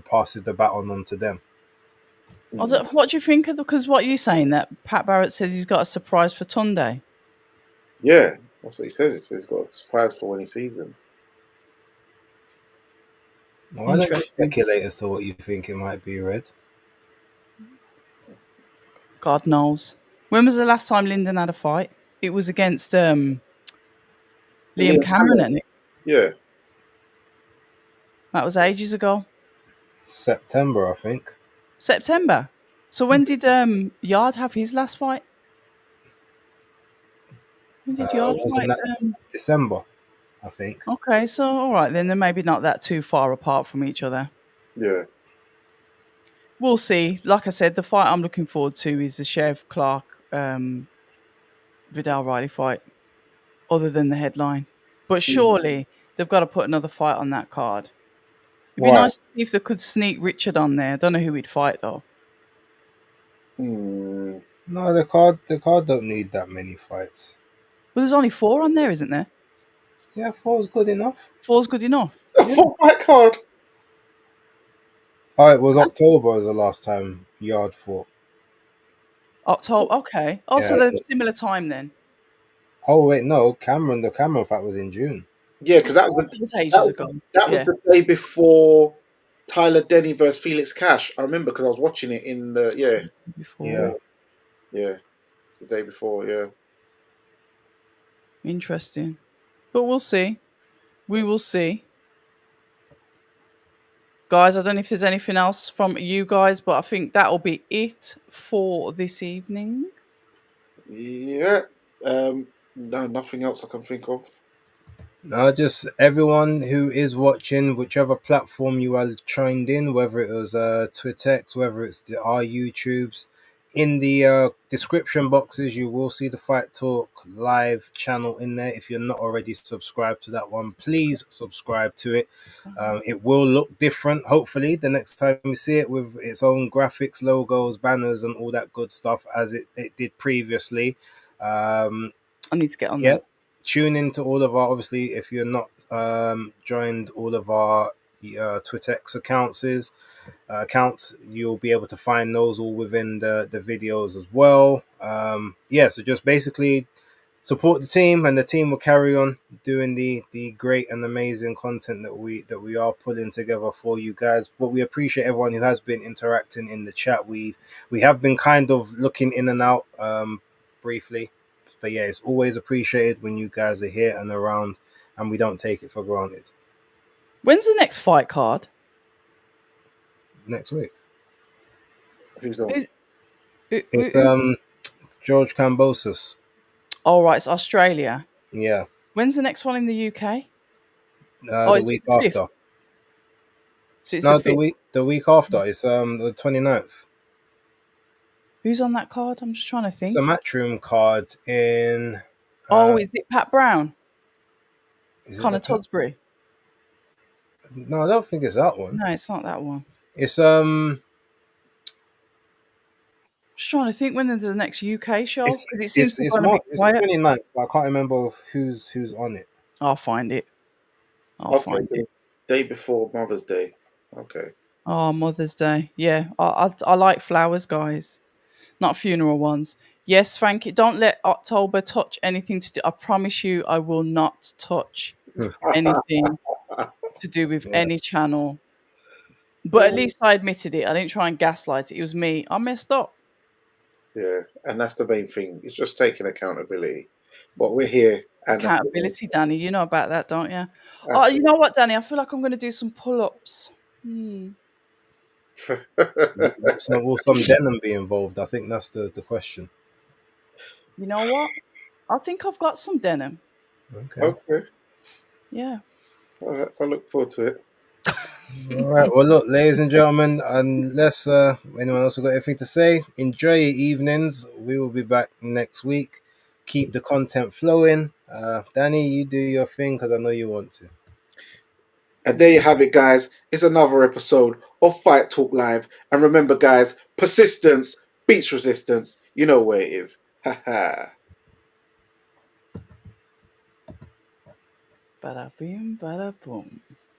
pass the baton on to them. Mm. What do you think of? Because what you saying that Pat Barrett says he's got a surprise for Tunde. Yeah, that's what he says. He says he's got a surprise for when he sees him. Why don't you Interesting. speculate as to what you think it might be, Red? God knows. When was the last time Lyndon had a fight? It was against Liam Liam Cameron, Cameron. and Yeah. that was ages ago. September, I think. September. So when did Yard have his last fight? When did Yard Wasn't fight? that December? I think. Okay, so all right then, they're maybe not that too far apart from each other. Yeah. We'll see. Like I said, the fight I'm looking forward to is the Sheriff Clark Vidal Riley fight, other than the headline. But surely they've got to put another fight on that card. It'd be Why? nice to see if they could sneak Richard on there. I don't know who he'd fight though. Mm. No, the card don't need that many fights. Well, there's only 4 on there, isn't there? Yeah, four's good enough. 4's good enough. A full fight card. Oh, it was October was the last time Yard fought. October. Okay. Oh, so Yeah. they're similar time then. Oh wait, no, the Cameron fight was in June. Yeah, I because that was thought it was that ages was, ago. that was Yeah. the day before Tyler Denny versus Felix Cash. I remember because I was watching it in the Yeah. Before. yeah. It's the day before. Yeah. Interesting. But we'll see. We will see. Guys, I don't know if there's anything else from you guys, but I think that'll be it for this evening. Yeah. No, nothing else I can think of. No, just everyone who is watching, whichever platform you are joined in, whether it was Twittex, whether it's our YouTubes, in the description boxes, you will see the Fight Talk live channel in there. If you're not already subscribed to that one, please subscribe to it. It will look different, hopefully, the next time you see it with its own graphics, logos, banners, and all that good stuff as it did previously. Um, I need to get on yeah, that. tune into all of our, obviously, if you're not joined all of our Twittex accounts, you'll be able to find those all within the videos as well. So just basically support the team, and the team will carry on doing the great and amazing content that we are putting together for you guys. But we appreciate everyone who has been interacting in the chat. We have been kind of looking in and out briefly, but yeah, it's always appreciated when you guys are here and around, and we don't take it for granted. When's the next fight card? Next week Who's on? Who's, it's who's... George Kambosos. Oh, right, it's Australia. Yeah, When's the next one in the UK? Oh, the is it week the 5th? after. So it's the No, 5th. the week after. It's the 29th. Who's on that card? I'm just trying to It's a think. matchroom card in. Oh, is it Pat Brown? Is it Connor the? Tudsbury? No, I don't think it's that one. No, it's not that one. It's Just trying to think when there's the next UK show, It's because it seems to it's be a bit It's the quiet. 29th, but I can't remember who's on it. I'll find it. I'll Okay, find so it. day before Mother's Day. Okay. Oh, Mother's Day. Yeah, I like flowers, guys, not funeral ones. Yes, Frankie, don't let October touch anything to do. I promise you, I will not touch anything. to do with Yeah. any channel. But at least I admitted it. I didn't try and gaslight it. It was me. I messed up. Yeah, and that's the main thing. It's just taking accountability. But we're here, and that's the main Accountability, Danny. You know about that, don't you? thing. Oh, you Absolutely. know what, Danny? I feel like I'm going to do some pull-ups. Hmm. Will some denim be involved? I think that's the question. You know what? I think I've got some denim. Okay. Okay. Yeah. All right. I look forward to it. All right. Well, look, ladies and gentlemen, unless anyone else has got anything to say, enjoy your evenings. We will be back next week. Keep the content flowing. Danny, you do your thing because I know you want to. And there you have it, guys. It's another episode of Fight Talk Live. And remember, guys, persistence beats resistance. You know where it is. Ha ha. Bada boom, bada boom.